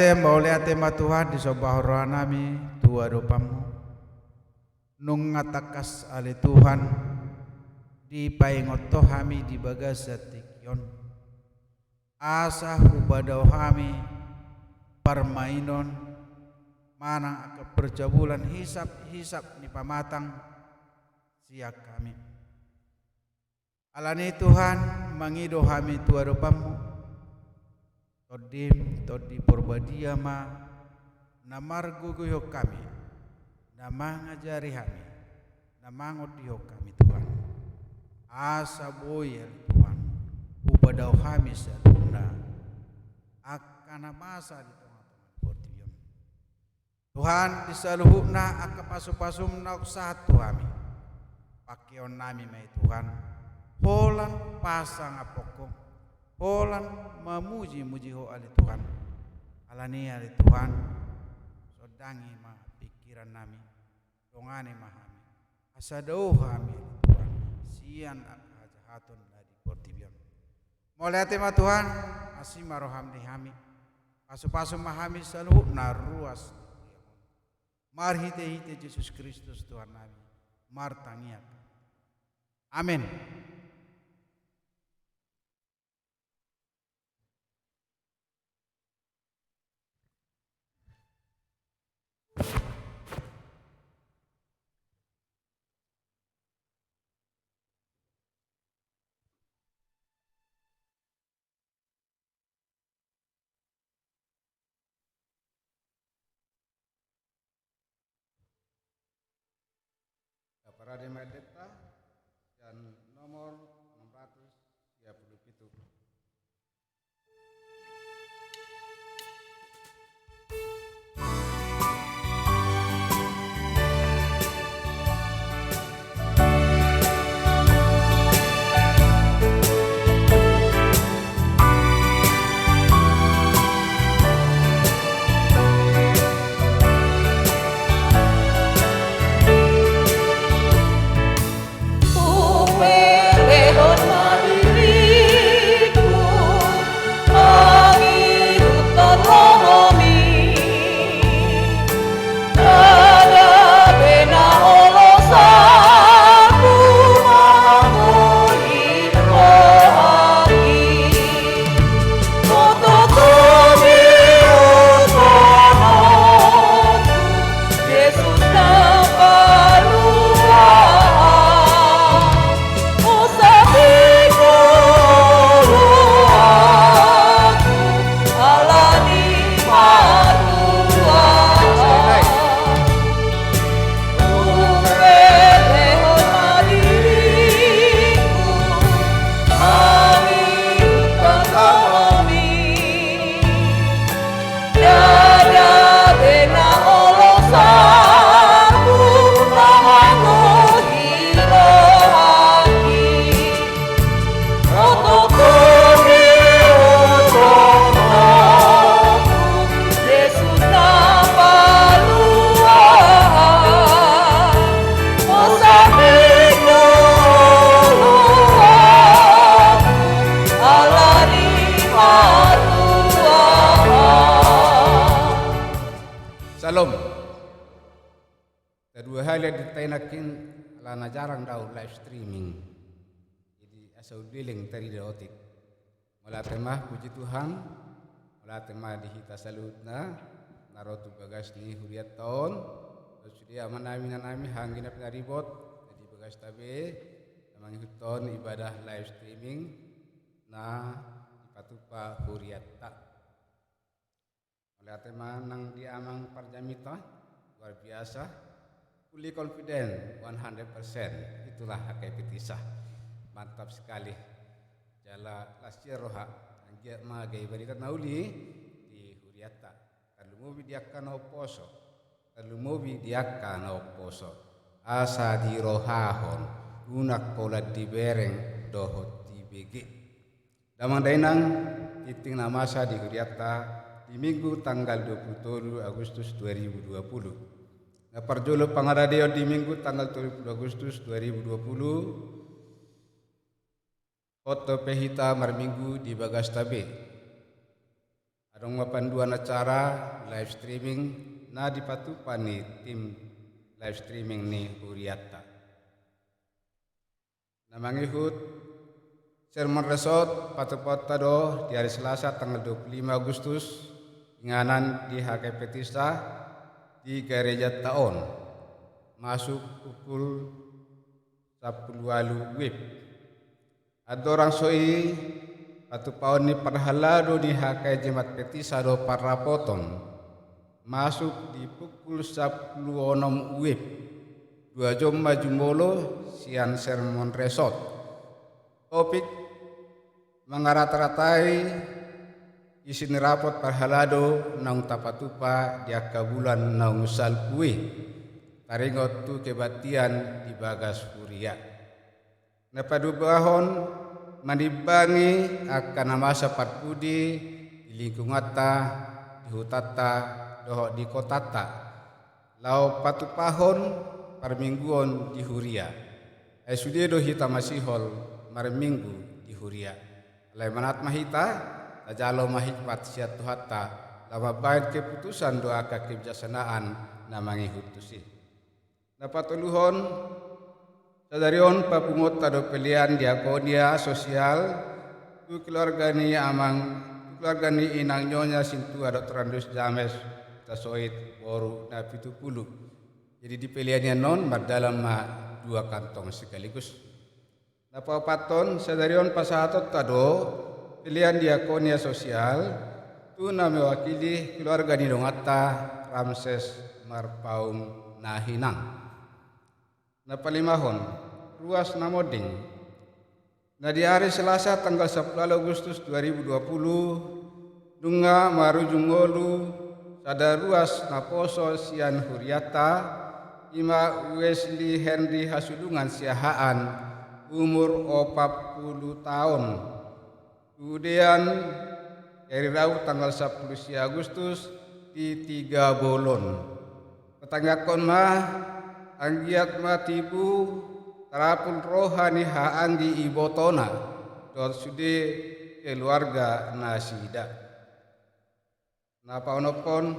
Mauliate ma Tuhan di sobah rohanami tua dopamu nung ngatakas ale Tuhan di paingoto hami di bagasa tikyon asa hubadaw hami parmainon manang aka perjabulan hisap-hisap ni pamatang siak kami. Alani Tuhan mangido kami tuadopamu todi porbadia ma namarguguyok kami namangajari kami namangodiok kami Tuhan asa boyel Tuhan upadaw kami sa luna akan masa di tengah-tengah portibion Tuhan di saluhuna akapasu-pasum na usaha Tuhan pakion nami may Tuhan holan pasang apoko holan memuji-muji ho ali Tuhan alani ali Tuhan sodangi ma pikiran nami dongane mahami asadau kami Tuhan sian akajahatun dari portibion mulai tema Tuhan asima roham di kami pasu-pasu mahami saluh naruas marhite-hite Yesus Kristus Tuhan nami martangiak amin. Parade Merdeka dan nomor 637. Salam. Kedua hal yang ditenakin lana jarang daun live streaming. Jadi asal dealing tadi daotik. Mula temah puji Tuhan. Mula temah dihita salutna. Narotu bagas ni huriat tahun. Sudah amanami nanami hanggina pengaribot. Jadi bagas tabe. Namang huton ibadah live streaming. Na ipatupa huriat tak. Melihat tema nang diamang parjamita luar biasa, fully confident 100%, itulah hakikat kisah, mantap sekali. Jala lasir roha, anggia magai berikat nauli di huriata, kalau mau bidiakan oposo, asa di rohahon, gunak kolat di bereng dohot di begi. Damang dainang titing namasa di huriata. Di Minggu tanggal 27 Agustus 2020. Naparjolo pangaradeo di Minggu tanggal 20 Agustus 2020. Foto pehita marminggu di Bagas Tabe. Adong mapanduan acara live streaming na dipatupan ni tim live streaming ni Huriata. Namangihut sermon resort patupata do di hari Selasa tanggal 25 Agustus inganan di HKP Tisa di gereja Taon masuk pukul 10 WIB. Ada orang soi atau paun ni parhalado di HKP Jemaat Petisa do Parapoton masuk di pukul 10 WIB. 2 jam maju molo sian sermon resort. Topik mengarat-ratai isin rapot parhalado naung tapatupa di bulan naung salpui taringot tu kebatian di bagas kuria. Napadu bahon manibangi akan masa parpudi di lingkungata di hutata doho di kotata lau patupahon parmingguon di huria. Sudedo hita masihol marminggu di huria. Lai manat mahita tajalo mahikmat siat tuhata lama baik keputusan doa kebijaksanaan namangi hutusi. Napatuluhon sadarion papungot tado pilihan diakonia sosial tu keluarga ni inang nyonya sintu ada terandus james tasoit boru na 70. Jadi di pilihannya non dalam 2 kantong sekaligus. Napa paton sadarion pasahatot tado pilihan diakonia sosial tu na mewakili keluarga ni dongata Ramses Marpaung Nahinang. Napalimahon ruas namoding. Nah di hari Selasa tanggal 10 Agustus 2020 dunga marujungolu sada ruas naposo sian huriata ima Wesley Henry Hasudungan siahaan umur 40 tahun. Kemudian dari Rabu tanggal 10 Agustus di 3 bolon. Tetangakon mah anggiat matibu tarapun rohani haanggi ibotona dot sude keluarga nasida. Napa onopon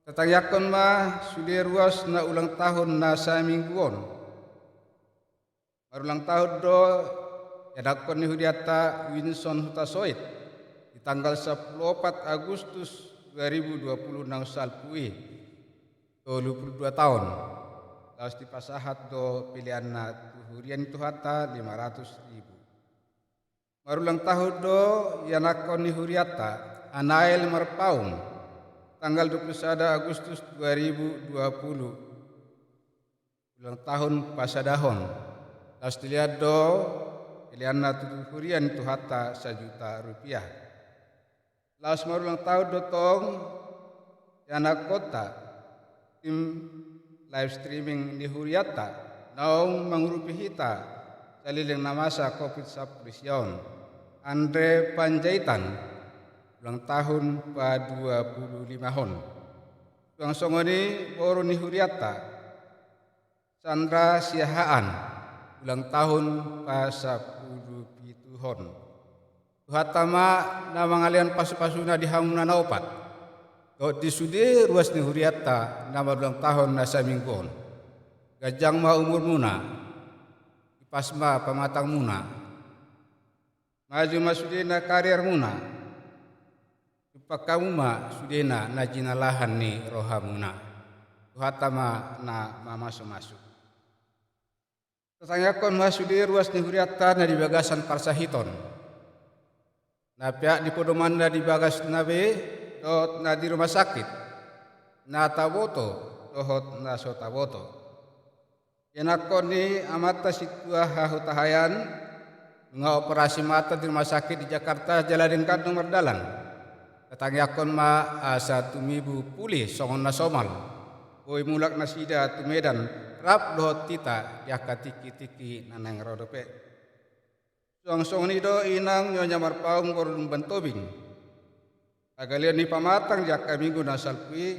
tetangakon mah sude ruas na ulang tahun na samingguon. Ulang tahun do yadakon ni hudiata Winson Hutasoit di tanggal 14 Agustus 2020 nang salpui 22 tahun. Laos di pasahat do pilihan na tuhurian itu hata 500.000. Marulang tahun do yanakon ni huriata Anael Marpaung tanggal 21 Agustus 2020. Ulang tahun pasadahon. Laos dilihat do pilihan na tuhurian itu hata Rp1.000.000. Laos marulang tahun do tong yanak kota tim live streaming di huriata naung mangrupihita saliling namasa COVID-19 Andre Panjaitan ulang tahun pa 25 hon. Ulang songoni boru ni huriata Sandra Siahaan ulang tahun pa 17 hon. Tuhatama na mangalian pasu-pasuna di hamuna na opat. Kau disude ruas ni huriata nama ulang tahun nasa mingguon. Gajang ma umur muna, ipasma pamatang muna. Maju masudena karier muna. Ipakamu ma sudena na jinalahan ni roha muna. Tuhatama na masuk. Tetangakon masude ruas ni huriata na di bagasan Parsahiton. Na pihak di Podomanda di bagas nabe dot na di rumah sakit na taboto dohot na so taboto yanakon ni amata situa hahutahayan nga operasi mata di rumah sakit di Jakarta Jaladin Kandung Merdalan tatangakon ma asa tumibu pulih songon na somal oi mulak nasida tu Medan rap dohot tita yakatiki-tiki nanang rodope song ni do inang nyonya Marpaung korun bentobing agalian ni pamatang jaka minggu nasalpui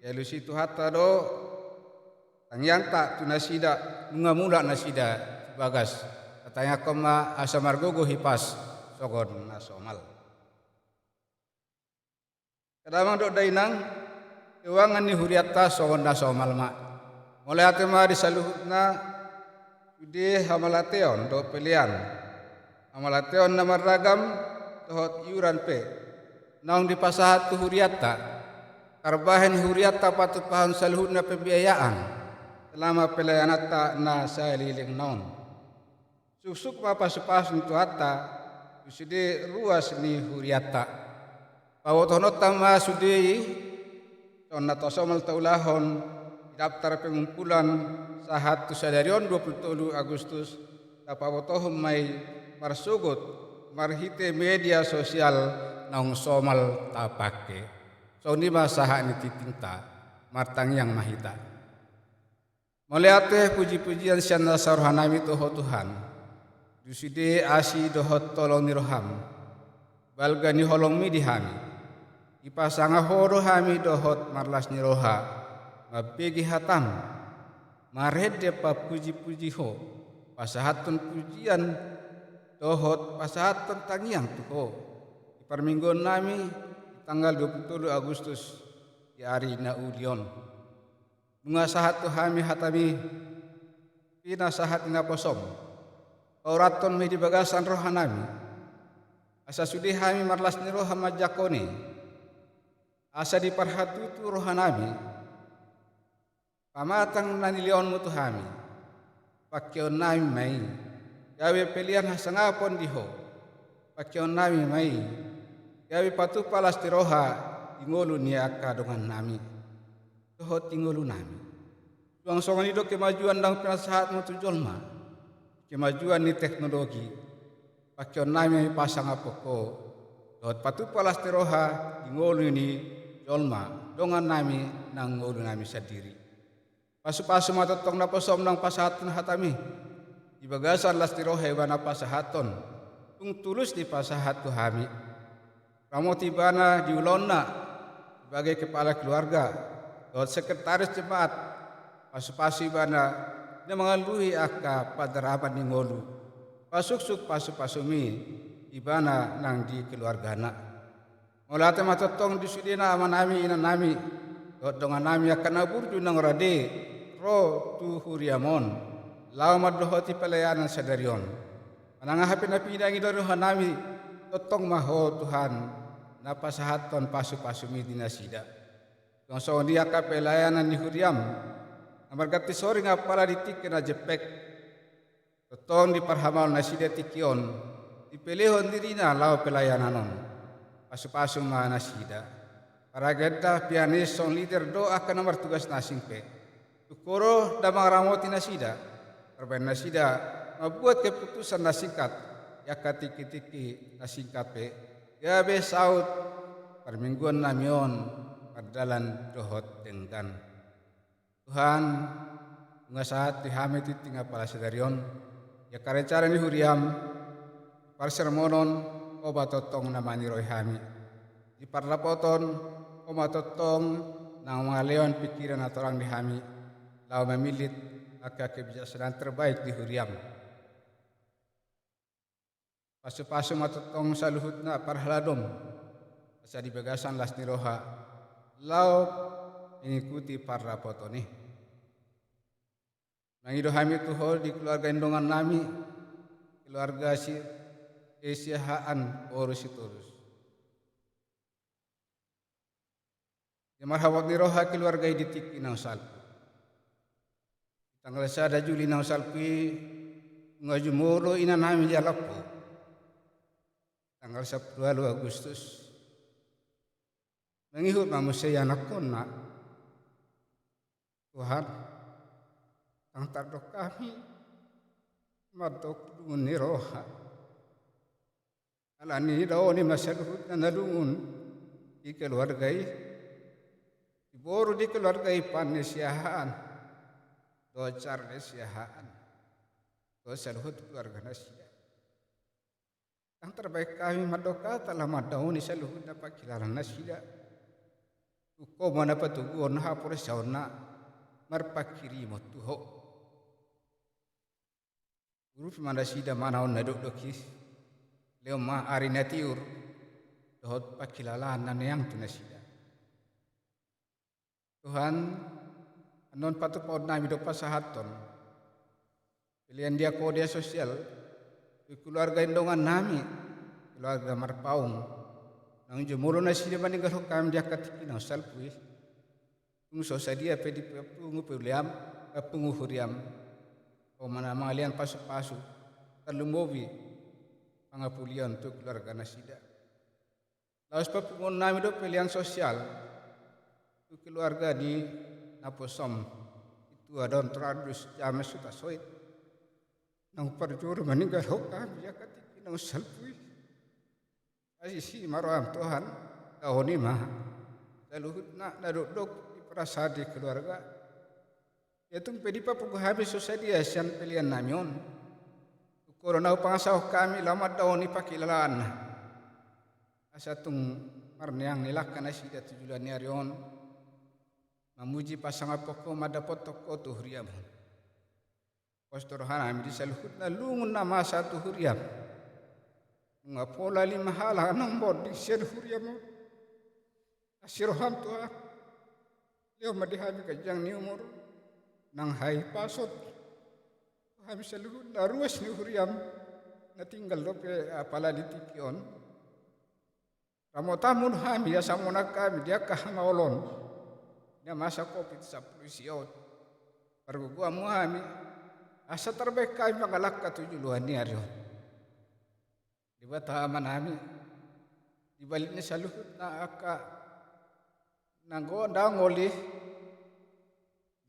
yalusi tu hata do tangyang tak tu nasida nungamula nasida bagas katanya koma asa margogo hipas sogon nasomal kadamang do dainang ewangan ni huriata sogon nasomal ma mulai atema disaluhutna sude hamalateon do pilihan hamalateon namar ragam dohot iuran pe naung di pasahat tu huriata karbahen huriata patut pahan saluhuna pembiayaan selama pelayanata na saliling naun susuk mapa supas tu hatta sude ruas ni huriata pawotono tama sudei tonna tosomal taulahon daftar pengumpulan sahat tu sadarion 27 Agustus tapawotohom may marsugot marhite media sosial naung somal tapake so ni masaha ni titinta martang yang mahita melihat puji-pujian syana sarhanami toho Tuhan duside asi dohot tolong niroham balga ni holong mi dihami ipasanga horo hami dohot marlas niroha mabegi hatam marede pa puji-puji ho pasahatun pujian dohot pasahatun tangiang tuho permingguan nami tanggal 27 Agustus di hari na ulion bunga sahat tu hami hatami pina sahat ina posom auraton mi di bagasan rohanami asa sudi hami marlas ni roha majakoni asa di parhatu tu rohanami pamatang nanilion mutu hami pakyon nami mai gawe pilihan hasangapon diho pakyon nami mai gawe patu palas tiroha ingolu ni aka dengan nami dohot ingolu nami tuang songan itu kemajuan dang penasahat mutu jolma kemajuan ni teknologi pakyon nami pasang apoko dohot patu palas tiroha ingolu ni jolma dengan nami nang ngolu nami sendiri pasu-pasu matotong na posom nang pasahatun hatami di bagasan las tiroha wana pasahaton tung tulus di pasahat tu hami Ramo tibana diulonna sebagai kepala keluarga, dohot sekretaris jemaat, pasu-pasu ibana dia mengalui aka padaraban ni ngolu, pasuk-suk pasu-pasumi ibana nang di keluargana. Mulate matotong di sudina amanami ina nami, dohot dongan nami akan aburju nang rade, ro tu huriamon, lama dohoti pelayanan sadarion. Manangah hapi-napi nangi dohot nami, totong maho Tuhan napasahaton pasu-pasumi dinasida kung so dia ka pelayanan ni huriam amargati sori nga pala ditik na jepek totong di parhamal nasida tikion dipelehon diri na lao pelayananon pasu-pasu ma nasida para genta pianis son leader doa ka nomor tugas nasingpe tukoro damang ramoti nasida perben nasida mabuat keputusan nasingkat yakatiki-tiki nasingkat pe gabe saut permingguan namion perdalan dohot dengkan Tuhan ngasahat tihami titinga pala sedarion ya karecara ni huriam parsermonon obatotong namani roihami di parlapoton obatotong nang mangaleon pikiran atorang dihami lau memilit aka kebijaksanaan terbaik di huriam pasu-pasu matotong saluhut na parhaladom asa di bagasan las niroha lau mengikuti parrapotoni nangido hami tuho di keluarga indongan nami keluarga si esiahaan orus iturus di marhawat niroha keluarga iditiki nang salpu tanggal sada Juli nang salpi ngajumuro ina nami jalapo tanggal 10 Agustus mengihut manusia anak kona Tuhan tang tardok kami madok dungun ni roha alani daw ni masaluhut na nalungun di keluargai iboru di keluargai panesiahaan docar nesiahaan dosaluhut keluarga nasia yang terbaik kami madoka telah madauni saluhut dapat kilaran nasida uko mana patuguon hapur sauna marpakiri motuho uruf mandasida manaon naduk dokis leo ma arinatiur dohot pakilalan yang tunasida Tuhan anon patut pod nami do pasahaton pilihan dia kode sosial keluarga indongan nami keluarga marpaung nang jemoro na sida maning garo kam jakat na sal puis ung so sadia pedi pungu puliam pungu huriam o mana malian pasu talumobi pangapulian tu keluarga na sida laos papungon nami do pilihan sosial tu keluarga di naposom itu adon tradus jame suta soit nang parjur maning garo kam jakat na sal puis asisi maroam Tuhan tahun ini mah lalu nak duduk di prasadi keluarga itu pedi papu habis sosial asian pilihan namion corona pangasau kami lama tahun ini pakai lalan asatung marniang nilakkan asida tujuan niarion memuji pasangan pokok madapot toko tu huriam pastor hanam di saluhut na lungun nama satu huriam ngapola lima hala nombor di ser huriam asiroham tua leo madihami kajang ni umur nang hai pasot kami selalu naruas ni huriam na tinggal dope apala di tikion ramotamun hami ya samona kami dia kahangaolon dia masa covid sa polisiot pargugua mu hami asa terbaik kami mangalak katujuluan ni aryo di bata manami di baliknya saluhut na aka nanggo ngoli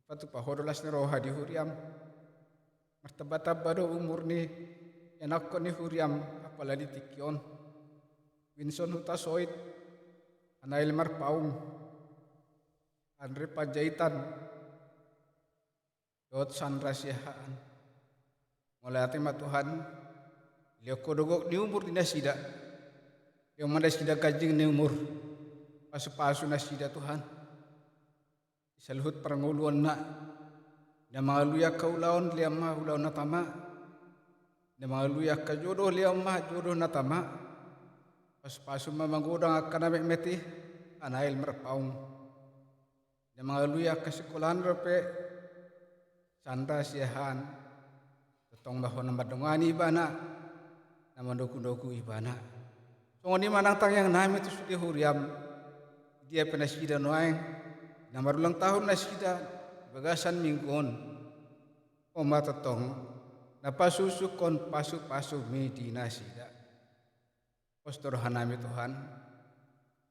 patu pahodolas ni roha di huriam martabata baru umur ni enak ko ni huriam apalagi tikion Winson huta soit anail marpaum Andre Pajaitan dot sanrasihaan mulai hati Tuhan lihat kodogok ni umur di nasida yang mana sida kajing ni umur pasu-pasu nasida Tuhan saluhut peranguluan nak na maluya kaulaon liam mah ulaon natama na maluya ka jodoh liam mah jodoh natama pas-pasu mamanggodang akan amek meti anail merpaung na maluya ka sekolahan rope sanda siahan totong bahon madongani ibana na mandoku-doku ibana so ni manang tangyang nami tu sudi huriam dia penasida noaeng na marulang tahun nasida bagasan mingguon o matatong na pasusukon pasu-pasu medina sida pastor hanami Tuhan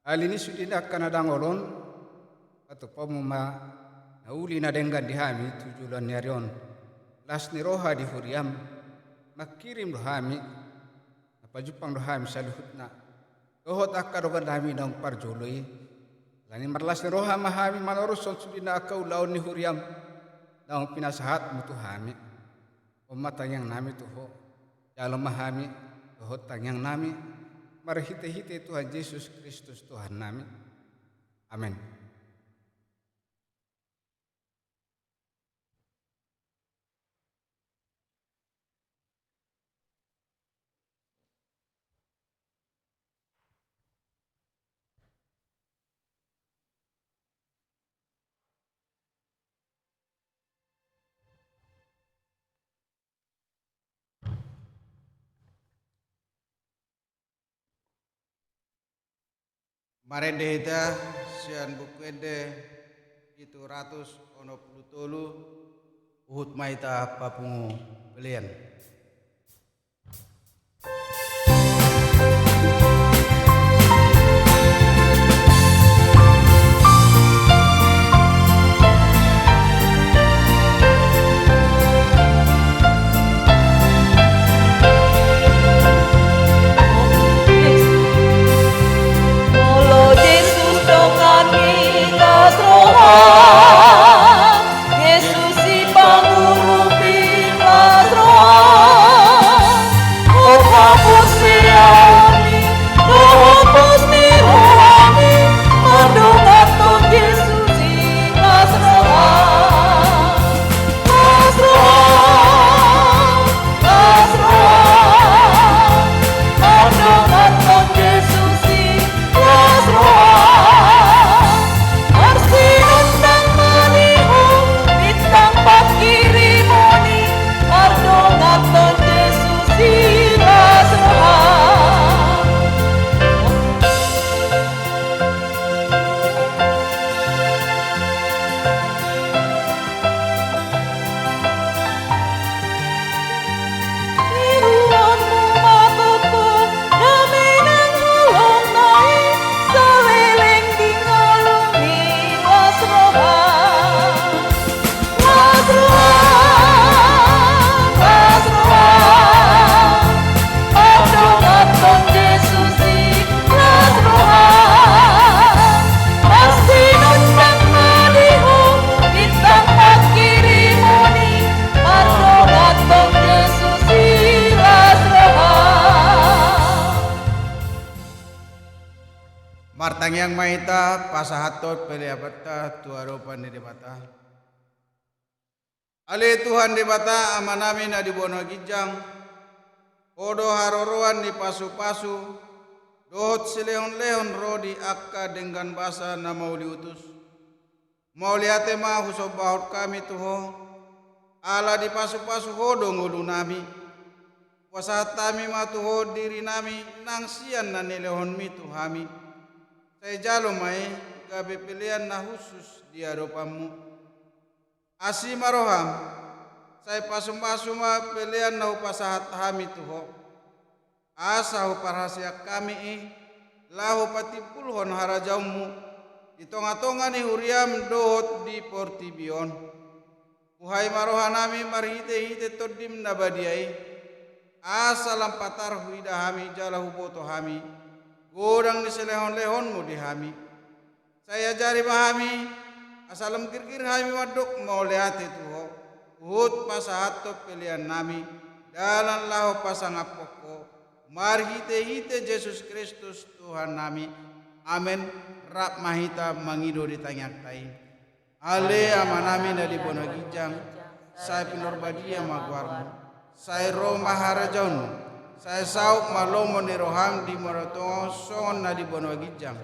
alini sudi na kanadangolon atau pamuma na uli na denggan dihami tujulan nyarion las ni roha di huriam makirim rohami na pajupang rohami saluhut na dohot akarogan dami nang parjoloi lani marlas ni roha mahami manoruson sudi na akau laon ni huriam daong pinasahat mutu hami umatang yang nami tuho jalom mahami dohot tang yang nami marhite-hite Tuhan Yesus Kristus Tuhan nami amin. Marende ita sian bukuende itu ratus ono tolu uhut maita papungu belian. Yesus si panguru pilas roha Martang yang maita pasahatot peliabata tuaropan di debata. Ale Tuhan debata amanami na dibono gijang. Odo haroroan di pasu-pasu. Dohot silehon-lehon rodi akka dengan basa na mau diutus. Mau liate ma husob bahut kami tuho. Ala di pasu-pasu hodo ngulu nami. Wasahat kami ma tuho diri nami nang sian na nilehon mi tuhami. Saya jalo mai gabe pilihan na khusus di hadapanmu. Asi maroham, saya pasuma pilihan na upasahat kami tuho. Asa uparhasia kami lahu patipulhon harajaumu. Di tonga-tonga ni huriam dohot di portibion. Uhai marohanami marhite-hite todim nabadiai. Asa lampatar huidahami jalahu boto hami. Godang di selehon-lehonmu di hami. Saya jari mahami, asalam kir-kir hami waduk mau lihat tuho. Uhut pasahato pilihan nami, dalam lahu pasangapoko. Marhite-hite Yesus Kristus Tuhan nami. Amin. Rap mahita mangido di tanyak tai. Ale amanami na di bono gijang. Saya pinurbadia magwarmu. Saya roh maharajaunu. Saya sauk malomo ni roham di morotongo songon na di bono gijang.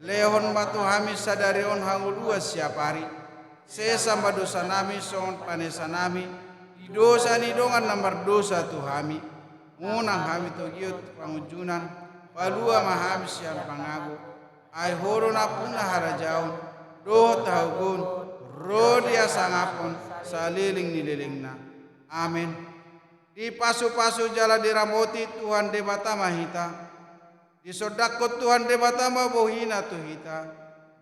Lehon batu hami sadarion hangulua siap hari. Sesamba dosa nami songon panesa nami. Di dosa ni dongan nomor dosa tu hami. Munang hami togiot pangujunan. Palua mahami siang pangago. Ai horo na puna harajaun. Doh tahugun. Rodia sangapon. Saliling nililing na. Amin. Di pasu-pasu jala diramoti Tuhan debata mahita. Di sodakot Tuhan debata mabohina tuhita.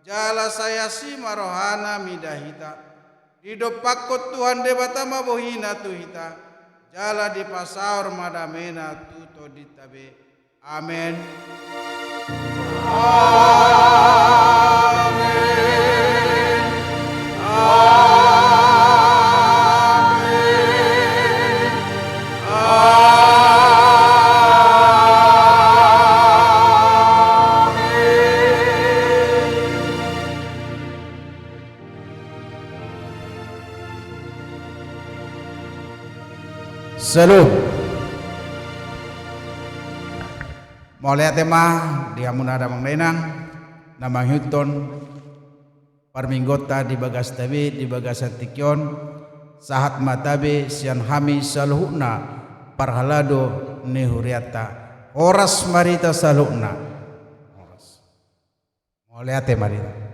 Jala saya si marohana midahita. Di dopakot Tuhan debata mabohina tuhita. Jala di pasaur madamena tuto ditabe. Amin. Salam. Mau lihat tema dia munada manglenang namang huton parminggota di bagas tabi di bagas antikyon sahat matabe sian hami saluhna parhalado nehuriata oras marita saluhna. Mau lihat tema dia.